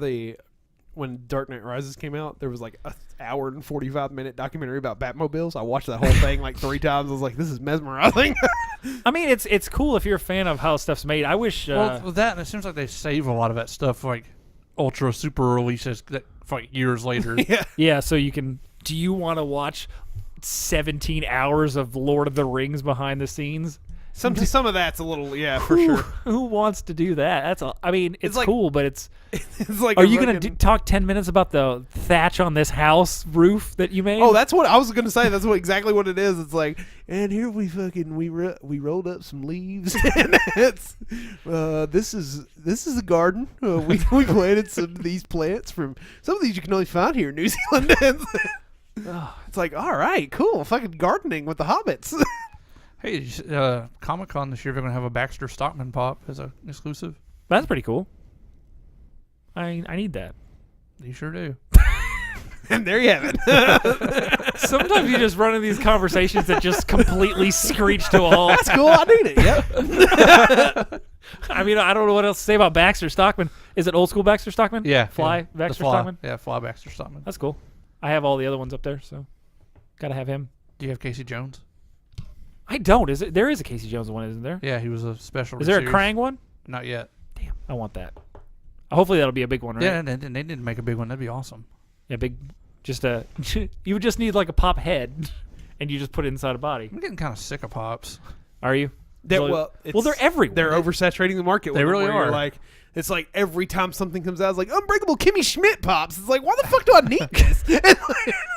when Dark Knight Rises came out? There was a hour and 45-minute documentary about Batmobiles. I watched that whole thing 3 times. I was like, this is mesmerizing. I mean, it's cool if you're a fan of how stuff's made. I wish. Well, with that, it seems like they save a lot of that stuff for ultra super releases for years later. Yeah. Yeah, so you can. Do you want to watch 17 hours of Lord of the Rings behind the scenes? Some of that's a little, for sure. Who wants to do that? That's all. I mean, it's like- cool, but it's. It's like Are a you gonna fucking- talk 10 minutes about the thatch on this house roof that you made? Oh, that's what I was gonna say. That's exactly what it is. It's and here we rolled up some leaves, and it's this is a garden. We planted some of these plants some of these you can only find here in New Zealand. It's all right, cool, fucking gardening with the hobbits. Hey, Comic-Con this year, they're going to have a Baxter Stockman pop as an exclusive. That's pretty cool. I need that. You sure do. And there you have it. Sometimes you just run into these conversations that just completely screech to a halt. That's cool. I need it. Yep. I mean, I don't know what else to say about Baxter Stockman. Is it old school Baxter Stockman? Yeah. Fly yeah. Baxter The Fly. Stockman? Yeah, Fly Baxter Stockman. That's cool. I have all the other ones up there, so gotta have him. Do you have Casey Jones? I don't. There is a Casey Jones one, isn't there? Yeah, he was a special. Is there a series. Krang one? Not yet. Damn, I want that. Hopefully that'll be a big one, right? Yeah, and they didn't make a big one. That'd be awesome. Yeah, big. Just you would just need a pop head, and you just put it inside a body. I'm getting kind of sick of pops. Are you? Well, they're everywhere. They're oversaturating the market. They with them, really where you're are. Like, it's like every time something comes out, it's like Unbreakable Kimmy Schmidt pops. It's like, why the fuck do I need this?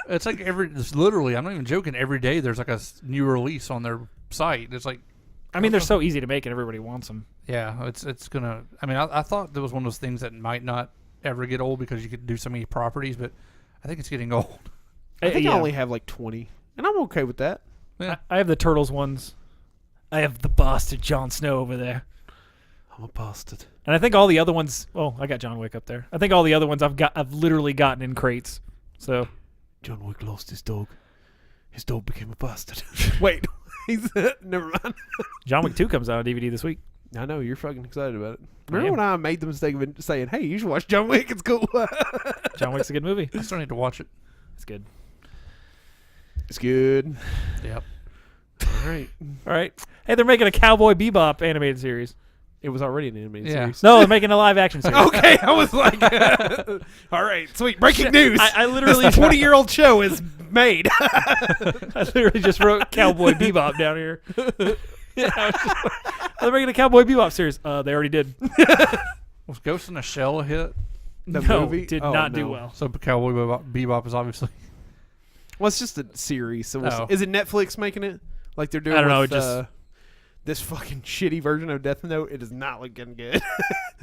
It's like it's literally, I'm not even joking, every day there's like a new release on their site. It's like, I mean, they're so easy to make and everybody wants them. yeah, it's gonna. I mean, I thought there was one of those things that might not ever get old because you could do so many properties, but I think it's getting old. I think yeah. I only have like 20, and I'm okay with that. Yeah. I have the Turtles ones. I have the bastard Jon Snow over there. I'm a bastard. And I think all the other ones. Oh, I got John Wick up there. I think all the other ones I've literally gotten in crates. So John Wick lost his dog. His dog became a bastard. Wait, he's never mind. John Wick 2 comes out on DVD this week. I know you're fucking excited about it. I Remember am. when I made the mistake of saying, "Hey, you should watch John Wick. It's cool." John Wick's a good movie. I still need to watch it. It's good. It's good. Yep. All right. All right. Hey, they're making a Cowboy Bebop animated series. It was already an animated Yeah. series. No, they're making a live action series. Okay, I was like, all right, sweet. Breaking news. I literally This 20-year-old show is made. I literally just wrote Cowboy Bebop down here. Yeah, I was just like, they're making a Cowboy Bebop series. They already did. Was Ghost in the Shell a hit? The no, movie? did Oh, not do no. well. So Cowboy Bebop is obviously. Well, it's just a series. So Oh. is it Netflix making it? Like they're doing I don't know, with, it just- this fucking shitty version of Death Note. It is not looking good.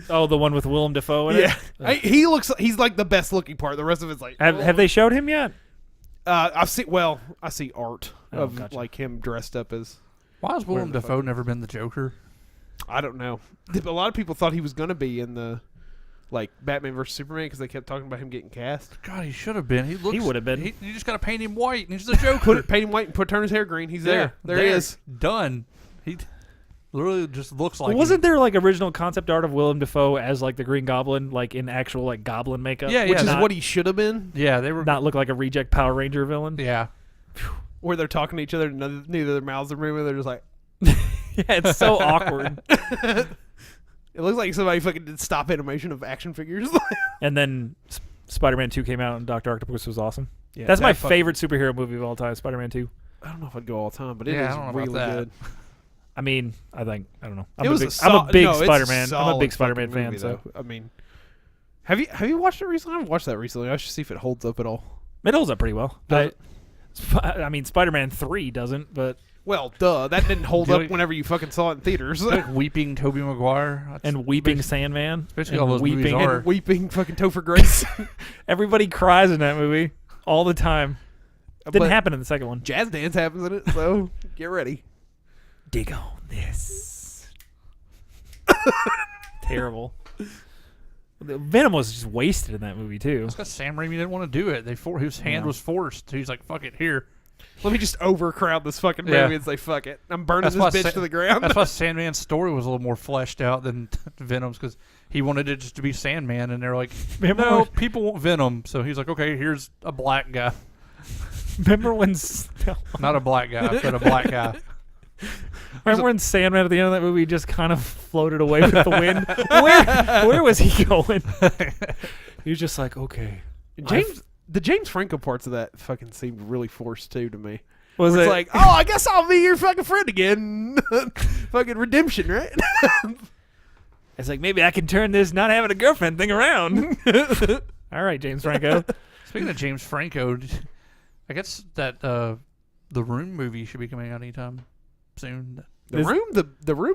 Oh, the one with Willem Dafoe in Yeah. it? He's like the best looking part. The rest of it's like, Have they showed him yet? I see art Oh, of gotcha. like him dressed up as, Why has Willem the fuck? Dafoe never been the Joker? I don't know. A lot of people thought he was going to be in the like Batman vs Superman because they kept talking about him getting cast. God, he should have been. He looks. would have been. You just got to paint him white, and he's the Joker. Paint him white and turn his hair green. He's there. There he is. Done. He literally just looks like. Well, wasn't there like original concept art of Willem Dafoe as like the Green Goblin, like in actual like goblin makeup? Yeah, Which is not, what he should have been. Yeah, they were. not look like a reject Power Ranger villain. Yeah. Where they're talking to each other, neither of their mouths are moving. They're just like, Yeah, it's so awkward. it looks like somebody fucking did stop animation of action figures. And then Spider-Man 2 came out, and Dr. Octopus was awesome. Yeah, That's my that fucking- favorite superhero movie of all time, Spider-Man 2. I don't know if I'd go all the time, but it Yeah, is I don't know really about that. good. I mean, I don't know. It was I'm no, a big it's Spider-Man. I'm a solid big Spider-Man fucking fan. movie, So though. I mean, have you watched it recently? I haven't watched that recently. I should see if it holds up at all. it holds up pretty well. Does I mean, Spider-Man 3 doesn't, but Well, duh, that didn't hold Do up it. whenever you fucking saw it in theaters. Like weeping Tobey Maguire. That's and Weeping Sandman, basically and all those movies weeping. are. and weeping fucking Topher Grace. Everybody cries in that movie all the time. Didn't But happen in the second one. Jazz dance happens in it, so get ready. Dig on this. Terrible. Venom was just wasted in that movie too. It's because Sam Raimi didn't want to do it. His hand Yeah. was forced. He's like, "Fuck it, here." Let me just overcrowd this fucking movie Yeah. and say, fuck it. I'm burning That's this why bitch to the ground. That's why Sandman's story was a little more fleshed out than Venom's, because he wanted it just to be Sandman, and they're like, Remember "No, when- people want Venom." So he's like, "Okay, here's a black guy, Remember when not a black guy, but a black guy." Remember when Sandman at the end of that movie just kind of floated away with the wind? Where was he going? He was just like, okay. The James Franco parts of that fucking seemed really forced too to me. Was It's it like, oh, I guess I'll be your fucking friend again. Fucking redemption, right? It's like, maybe I can turn this not having a girlfriend thing around. All right, James Franco. Speaking of James Franco, I guess that the Room movie should be coming out anytime soon. The room.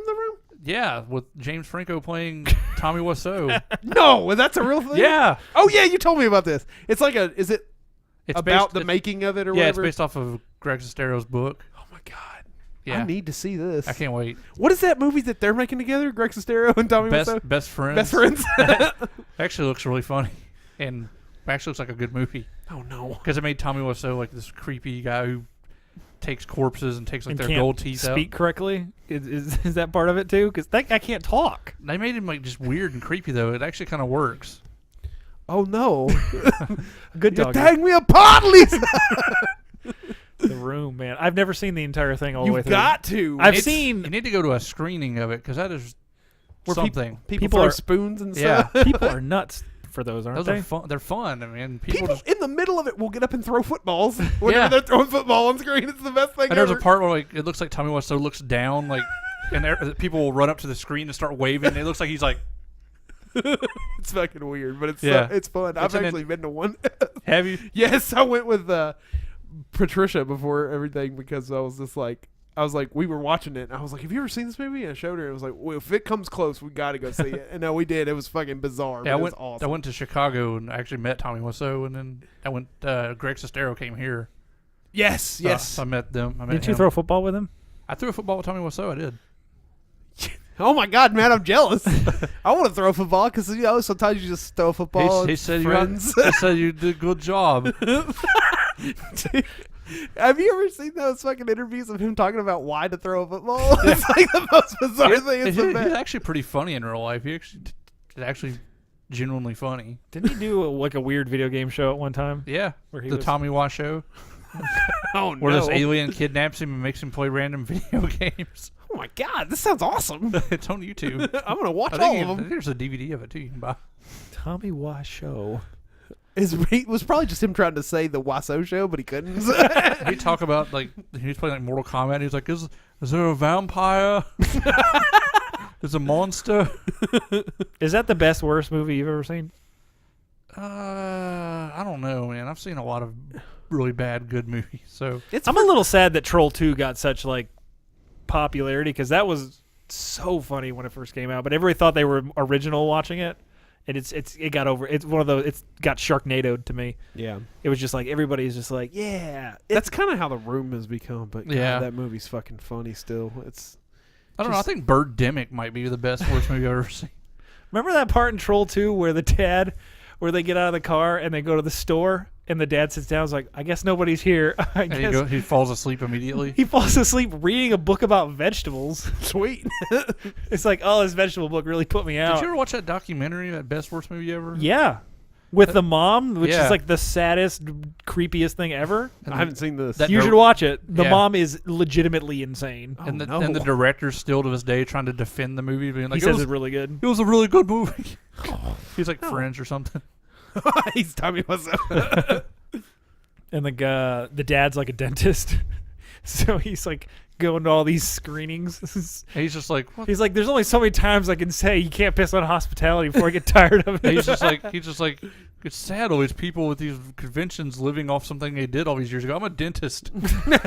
Yeah, with James Franco playing Tommy Wiseau. No, that's a real thing. Yeah, Oh yeah, you told me about this. It's like is it it's about based, the it's- making of it or Yeah, it's whatever? based off of Greg Sestero's book. Oh my god. Yeah, I need to see this. I can't wait. What is that movie that they're making together? Greg Sestero and Tommy Wiseau? Best friends. Best friends. Actually looks really funny, and actually looks like a good movie Oh no. because it made Tommy Wiseau like this creepy guy who takes corpses and takes like And their can't gold teeth speak correctly. Is that part of it too? Because that guy can't talk. out. They made him like just weird and creepy though. It actually kind of works. Oh no. Good You dog. dang me apart, Lisa. The Room, man. I've never seen the entire thing all the way You've through. got to. I've You seen need to go to a screening of it because that is Where something. people people throw are- spoons and Yeah. stuff. people are nuts for those, aren't Those they? are fun. They're fun. I mean, People just, in the middle of it will get up and throw footballs whenever Yeah. they're throwing football on screen. It's the best thing and there's ever. a part where like it looks like Tommy Wiseau looks down, like, and people will run up to the screen and start waving. And it looks like he's like, It's fucking weird, but it's Yeah. it's fun. I've an- actually been to one. "Have you?" Yes, I went with Patricia before everything because I was like, we were watching it, and I was like, have you ever seen this movie? And I showed her, and I was like, well, if it comes close, we got to go see it. And no, we did. It was fucking bizarre, Yeah, but it was awesome. I went to Chicago and actually met Tommy Wiseau, and then I went. Greg Sestero came here. Yes, So, yes. so I met them. I met Didn't you him. throw a football with him? I threw a football with Tommy Wiseau. I did. Oh my God, man, I'm jealous. I want to throw a football because sometimes you just throw a football. He said friends. he said you did a good job. Have you ever seen those fucking interviews of him talking about why to throw a football? It's like the most bizarre thing. It's the He's best. actually pretty funny in real life. He actually genuinely funny. Didn't he do like a weird video game show at one time? Yeah, Where he the was- Tommy Wiseau show, Oh no! where this alien kidnaps him and makes him play random video games. Oh my God, this sounds awesome. It's on YouTube. I'm gonna watch I all think of them. there's a DVD of it too. You can buy. Tommy Wiseau. It was probably just him trying to say the Wiseau show, but he couldn't. He talk about like he was playing like Mortal Kombat. He's like, is there a vampire? There's a monster. Is that the best worst movie you've ever seen? I don't know, man. I've seen a lot of really bad good movies. So I'm a little sad that Troll 2 got such like popularity because that was so funny when it first came out. But everybody thought they were original watching it, and it got over. It's one of those. It's got Sharknadoed to me. Yeah, It was just like everybody's just like, yeah. that's kind of how The Room has become. But God, Yeah. that movie's fucking funny still. It's I don't know. I think Birdemic might be the best worst movie I've ever seen. Remember that part in Troll 2 where where they get out of the car and they go to the store and the dad sits down and is like, I guess nobody's here. I And guess he falls asleep immediately. he falls asleep reading a book about vegetables. sweet. It's like, oh, this vegetable book really put me out. Did you ever watch that documentary, that best worst movie ever? Yeah. With the mom, which Yeah. is like the saddest, creepiest thing ever. I haven't seen this. That- You should watch it. The Yeah. mom is legitimately insane. And Oh, the no. director's still to this day trying to defend the movie, being like, He says it's really good. it was a really good movie. He's like French or something. He's Tommy Wiseau. And the dad's like a dentist. So he's like going to all these screenings. And he's just like, what? He's like, there's only so many times I can say you can't piss on hospitality before I get tired of it. He's just like, it's sad all these people with these conventions living off something they did all these years ago. I'm a dentist. He's like,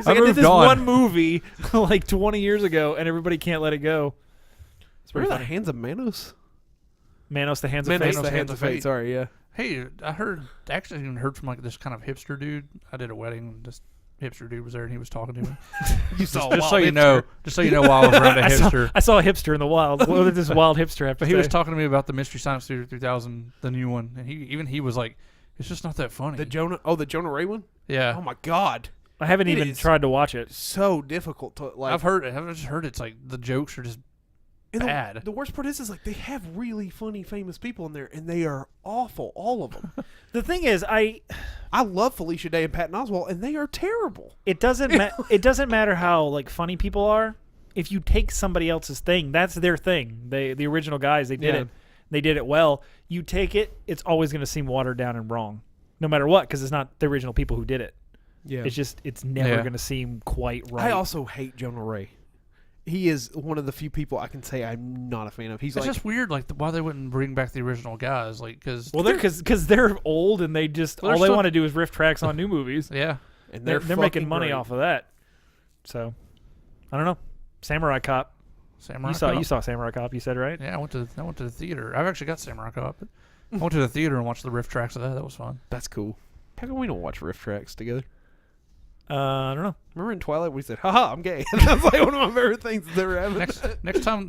I did this one movie like 20 years ago, and everybody can't let it go. It's pretty Remember the funny. Hands of Manos? Manos, the Hands of Manos, Fate. the Hands of Fate. Sorry, yeah. Hey, I actually even heard from like this kind of hipster dude. I did a wedding. And this hipster dude was there, and he was talking to me. You saw Just so you know, while I was around a hipster. I saw a hipster in the wild. What did this wild hipster have to But he say? was talking to me about the Mystery Science Theater 3000, the new one, and he was like, "It's just not that funny." The Jonah Ray one? yeah, Oh my God. I haven't It even is tried to watch it. So difficult to like. I've just heard it's like the jokes are just and bad. The worst part is like they have really funny famous people in there, and they are awful, all of them. The thing is, I love Felicia Day and Patton Oswalt, and they are terrible. it doesn't matter how like funny people are. If you take somebody else's thing, that's their thing. The original guys, they did Yeah. it. They did it well. You take it, it's always going to seem watered down and wrong, no matter what, because it's not the original people who did it. Yeah. It's never Yeah. going to seem quite right. I also hate Jonah Ray. He is one of the few people I can say I'm not a fan of. He's it's like just weird, like why they wouldn't bring back the original guys, like because because they're old and they just Well, they're all they still- want to do is riff tracks on new movies. yeah, and They're making fucking money great. off of that. So I don't know. Samurai Cop. Samurai You Cop. saw Samurai Cop. You said right. Yeah, I went to the theater. I've actually got Samurai Cop. I went to the theater and watched the riff tracks of that. That was fun. That's cool. How come we don't watch riff tracks together? I don't know. Remember in Twilight we said, "Haha, I'm gay." That's like one of my favorite things that's ever happened.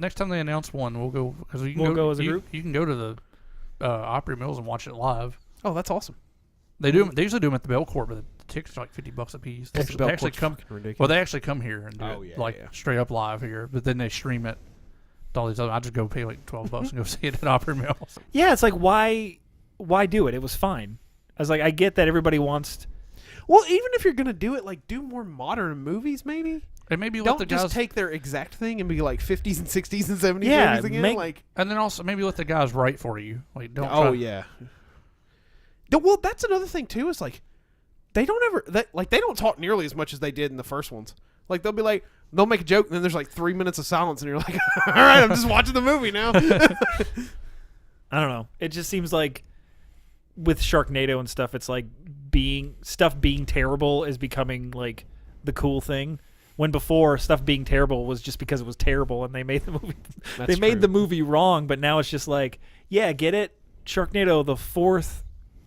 Next time they announce one, we'll go because you can We'll go as a group? You can go to the Opry Mills and watch it live. Oh, that's awesome. They usually do them at the Belcourt, but the tickets are like $50 a piece. They actually come. ridiculous. Well, they actually come here and do Oh, it yeah, like yeah. straight up live here, but then they stream it. To all these other, I just go pay like $12 and go see it at Opry Mills. Yeah, it's like why do it? It was fine. I was like, I get that everybody wants. Well, even if you're gonna do it, like do more modern movies, maybe. And maybe let Don't the just guys take their exact thing and be like 50s and 60s and 70s Yeah, movies again. make- and then also maybe let the guys write for you. Like don't. Oh try, yeah. Well, that's another thing too. Is like they don't talk nearly as much as they did in the first ones. Like they'll make a joke and then there's like 3 minutes of silence and you're like, all right, I'm just watching the movie now. I don't know. It just seems like with Sharknado and stuff, it's like being terrible is becoming like the cool thing. When before stuff being terrible was just because it was terrible and they made the movie. That's they made true. the movie wrong, but now it's just like, yeah, get it? Sharknado, the fourth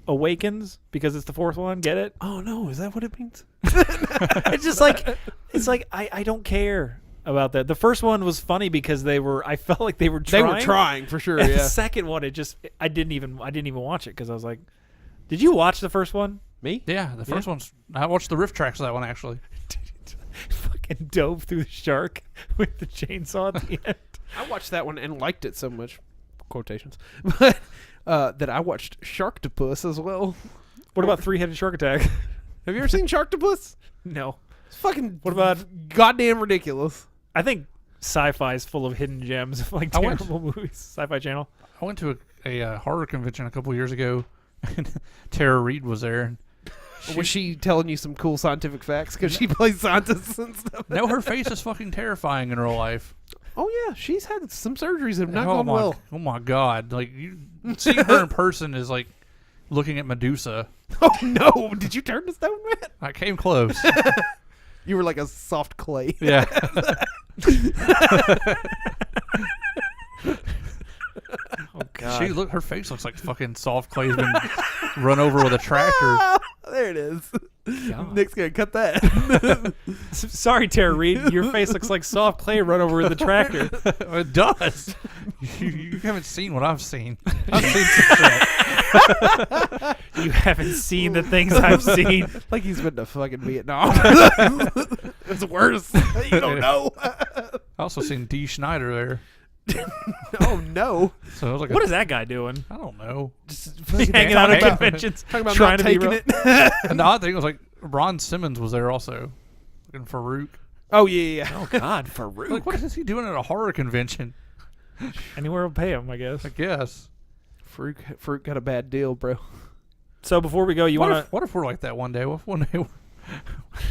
awakens because it's the fourth one. Get it? Oh no, is that what it means? It's just like I don't care about that. The first one was funny because I felt like they were trying. They were trying for sure. And Yeah. the second one, I didn't even watch it because I was like, did you watch the first one? Me? Yeah, the first one's. I watched the riff tracks of that one actually. Fucking dove through the shark with the chainsaw at the end. I watched that one and liked it so much, quotations, but that I watched Sharktopus as well. What about Three-Headed Shark Attack? Have you ever seen Sharktopus? No. It's fucking. What about? Goddamn ridiculous. I think sci-fi is full of hidden gems of like I went- terrible movies. Sci-Fi Channel. I went to a horror convention a couple years ago, and Tara Reid was there. And Was she telling you some cool scientific facts because she plays scientists and stuff? no, her face is fucking terrifying in real life. Oh yeah, she's had some surgeries that have not oh gone my, well. Oh my god! Like you seeing her in person is like looking at Medusa. Oh no! Did you turn to stone, man? I came close. You were like a soft clay. Yeah. Oh God. Her face looks like fucking soft clay's been run over with a tractor. There it is. God. Nick's gonna cut that. Sorry, Tara Reid. Your face looks like soft clay run over with a tractor. It does. You haven't seen what I've seen. I've seen some shit. You haven't seen the things I've seen. Like he's been to fucking Vietnam. It's worse. You don't know. I also seen Dee Schneider there. Oh no! So I was like, What is that guy doing? I don't know. Just Hanging out at talking about- conventions, talking about trying not to be taking real. it. And the odd thing was like Ron Simmons was there also. Fucking Farouk. Oh yeah. Oh God, Farouk. Like, what is he doing at a horror convention? Anywhere will pay him, I guess. I guess. Farouk got a bad deal, bro. So before we go, you What want if, what if we're like that one day? What if one day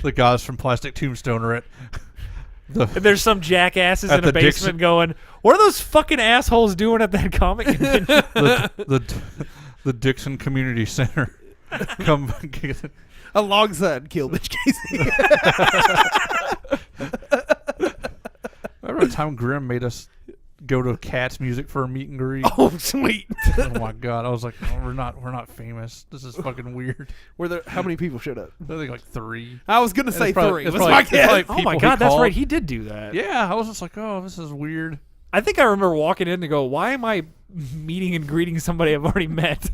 the guys from Plastic Tombstone are at the to? There's some jackasses At in a the basement Dixon- going, "What are those fucking assholes doing at that comic convention?" the Dixon Community Center. Come get it. Alongside Kill Bitch Casey. Remember the time Grimm made us go to Cat's Music for a meet and greet? Oh sweet. Oh my god! I was like, oh, we're not famous. This is fucking weird. Were there? How many people showed up? I think like 3. I was gonna It's say probably- 3. it's Was probably- my it's guess. probably Oh my people he God, that's called. right. He did do that. Yeah, I was just like, oh, this is weird. I think I remember walking in and go, "Why am I meeting and greeting somebody I've already met?"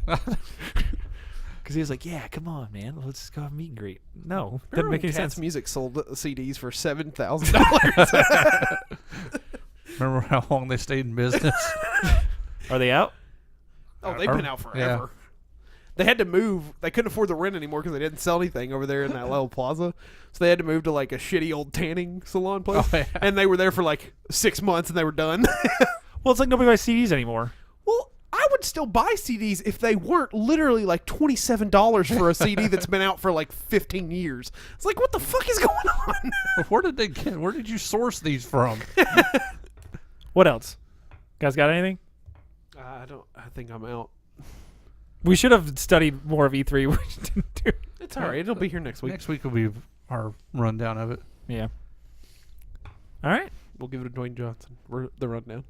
Because he was like, "Yeah, come on, man, let's just go have a meet and greet." No, doesn't make any Cat's sense. Music sold CDs for $7,000. Remember how long they stayed in business? Are they out? Oh, they've been out forever. Yeah. They had to move. They couldn't afford the rent anymore because they didn't sell anything over there in that little plaza. So they had to move to like a shitty old tanning salon place. Oh, yeah. And they were there for like 6 months and they were done. Well, it's like nobody buys CDs anymore. Well, I would still buy CDs if they weren't literally like $27 for a CD that's been out for like 15 years. It's like, what the fuck is going on? Where did you source these from? What else? Guys, got anything? I think I'm out. We should have studied more of E3. We just didn't do it. It's all right. It'll be here next week. Next week will be our rundown of it. Yeah. All right, We'll give it to Dwayne Johnson. The rundown.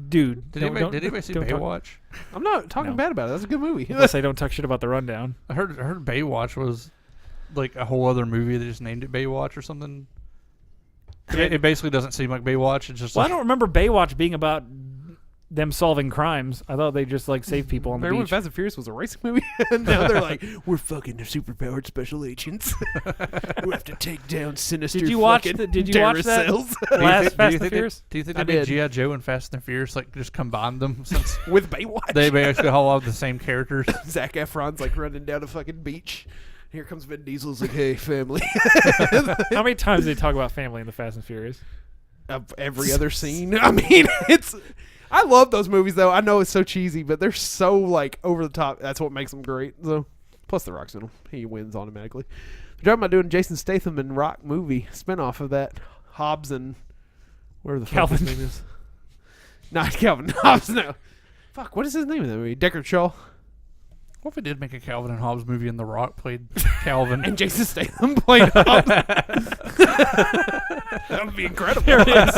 dude. Did anybody see don't talk- Baywatch? I'm not talking No. bad about it. That's a good movie. Unless I don't talk shit about the rundown. I heard Baywatch was like a whole other movie. They just named it Baywatch or something. It basically doesn't seem like Baywatch. It's just Well, I like, don't remember Baywatch being about them solving crimes. I thought they just like save people on the Remember when beach. Fast and Furious was a racing movie? And now they're like, we're fucking superpowered special agents. We have to take down sinister Did you watch fucking the- did you watch terrorist that? cells. Last Fast and Furious? Do you think I they made did. G.I. Joe and Fast and Furious like just combined them since With Baywatch. they basically all have the same characters? Zac Efron's like running down a fucking beach. Here comes Vin Diesel's like, hey, family. How many times do they talk about family in the Fast and Furious? Of every other scene. I mean, I love those movies, though. I know it's so cheesy, but they're so, like, over the top. That's what makes them great. So, plus, The Rock's in them. He wins automatically. They're talking about doing Jason Statham and Rock movie spinoff of that. Hobbs and whatever the fuck his name is. Not Calvin Hobbs, no. Fuck, what is his name in that movie? Deckard Shaw. What if we did make a Calvin and Hobbes movie and The Rock played Calvin? And Jason Statham played Hobbs. That would be incredible. There it is.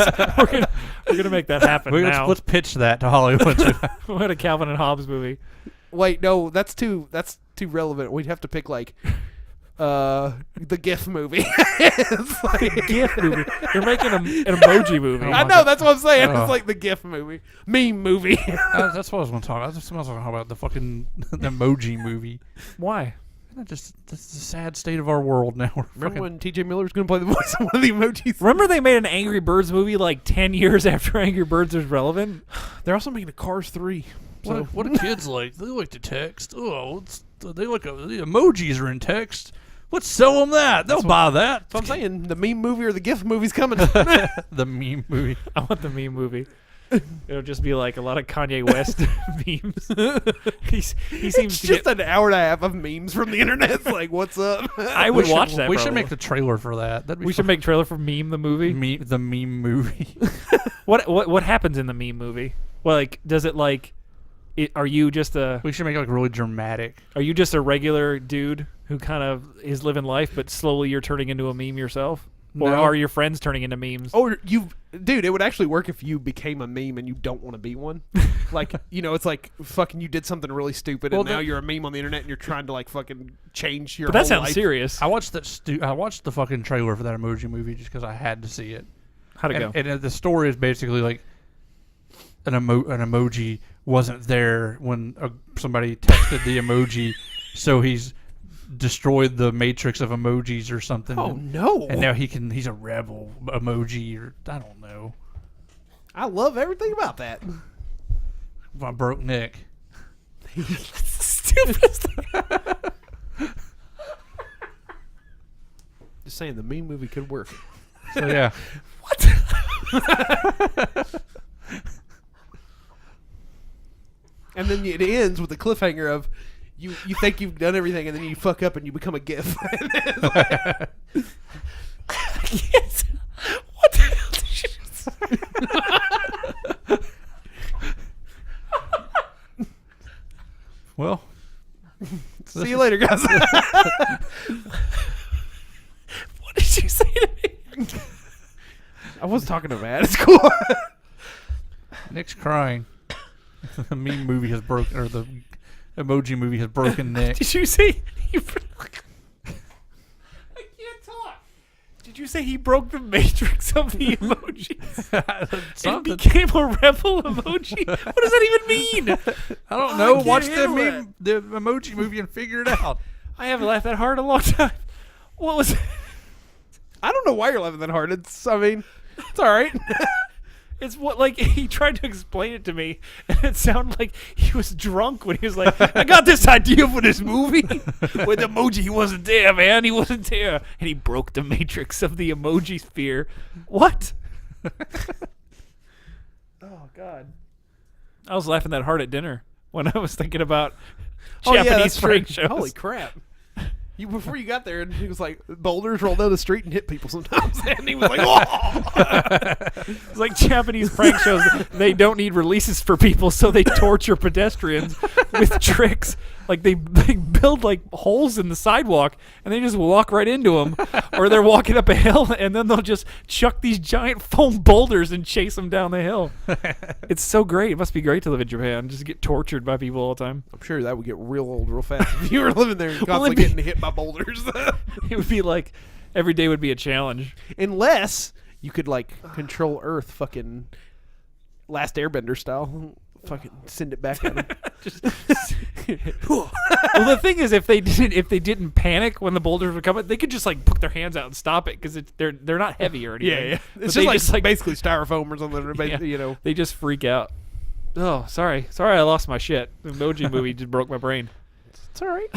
We're gonna make that happen now. Let's pitch that to Hollywood. What a Calvin and Hobbes movie. Wait, no, that's too relevant. We'd have to pick like the GIF movie. It's like, The GIF movie. You're making an emoji movie. I know, that's what I'm saying. It's like the GIF movie. Meme movie. That's what I was going to talk about. I was going to talk about the fucking the Emoji Movie. Why? That's the sad state of our world now. Remember when TJ Miller's going to play the voice of one of the emojis? Remember they made an Angry Birds movie like 10 years after Angry Birds was relevant? They're also making a Cars 3. So. What do kids like? They like to text. Oh, they like the emojis are in text. Let's sell them that. They'll buy that. That's what I'm saying. The meme movie or the GIF movie's coming. The meme movie. I want the meme movie. It'll just be like a lot of Kanye West memes. He seems just an hour and a half of memes from the internet. It's like, what's up? I would watch that. We should make the trailer for that. We should make trailer for Meme the movie. The meme movie. What happens in the meme movie? Well, like, does it like? Are you just a? We should make it like really dramatic. Are you just a regular dude who kind of is living life, but slowly you're turning into a meme yourself? Or are your friends turning into memes? Or dude, it would actually work if you became a meme and you don't want to be one. Like, it's like fucking you did something really stupid and now you're a meme on the internet and you're trying to like fucking change your. But that whole sounds life. Serious. I watched I watched the fucking trailer for that Emoji Movie just because I had to see it. How'd it go? And the story is basically like an emoji wasn't there when somebody texted the emoji, so he's destroyed the matrix of emojis or something. Oh no! And now he's a rebel emoji, or I don't know. I love everything about that. My broke neck. Stupid. Just saying, the meme movie could work. So yeah. What? And then it ends with a cliffhanger of you think you've done everything and then you fuck up and you become a GIF. What the hell did you say? Well, see you later, guys. What did you say to me? I was talking to Matt. It's cool. Nick's crying. The meme movie has broken, or the Emoji Movie has broken Nick. Did you say I can't talk. Did you say he broke the matrix of the emojis and became a rebel emoji? What does that even mean? I don't know. Watch the Emoji Movie and figure it out. I haven't laughed that hard in a long time. What was it? I don't know why you're laughing that hard. It's all right. It's what, like, he tried to explain it to me, and it sounded like he was drunk when he was like, I got this idea for this movie. With emoji, he wasn't there, man. He wasn't there. And he broke the matrix of the emoji sphere. What? Oh, God. I was laughing that hard at dinner when I was thinking about Japanese prank shows. Holy crap. Before you got there, and he was like, boulders roll down the street and hit people sometimes. And he was like, oh! It's like Japanese prank shows. They don't need releases for people, so they torture pedestrians with tricks. Like they build like holes in the sidewalk, and they just walk right into them. Or they're walking up a hill, and then they'll just chuck these giant foam boulders and chase them down the hill. It's so great. It must be great to live in Japan. Just get tortured by people all the time. I'm sure that would get real old real fast if you were living there and constantly getting hit by boulders. It would be like every day would be a challenge. Unless you could like control Earth fucking Last Airbender style. Fucking send it back at them. Well, the thing is, if they didn't panic when the boulders were coming, they could just like put their hands out and stop it because they're not heavy or anything. Yeah. It's just like basically styrofoam or something. Yeah, they just freak out. Oh, sorry, I lost my shit. The Emoji Movie just broke my brain. It's all right.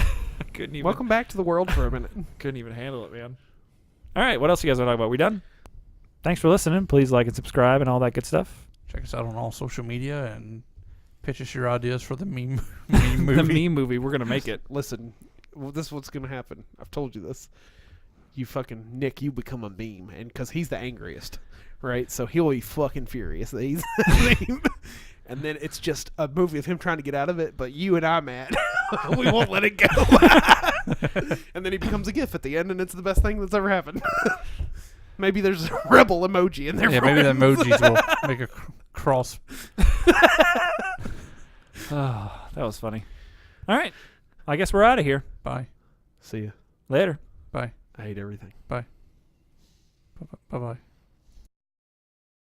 Couldn't even. Welcome back to the world for a minute. Couldn't even handle it, man. All right, what else you guys want to talk about? We done? Thanks for listening. Please like and subscribe and all that good stuff. Check us out on all social media and pitch us your ideas for the meme movie. The meme movie. We're gonna make it. Listen, this is what's gonna happen. I've told you this. You fucking Nick, you become a meme, and because he's the angriest, right? So he'll be fucking furious that he's a meme. And then it's just a movie of him trying to get out of it, but you and I, Matt, we won't let it go. And then he becomes a GIF at the end, and it's the best thing that's ever happened. Maybe there's a rebel emoji in there. Yeah, maybe the emojis will make a cross. Oh, that was funny. All right, I guess we're out of here. Bye. See ya. Later. Bye. I hate everything. Bye. Bye-bye.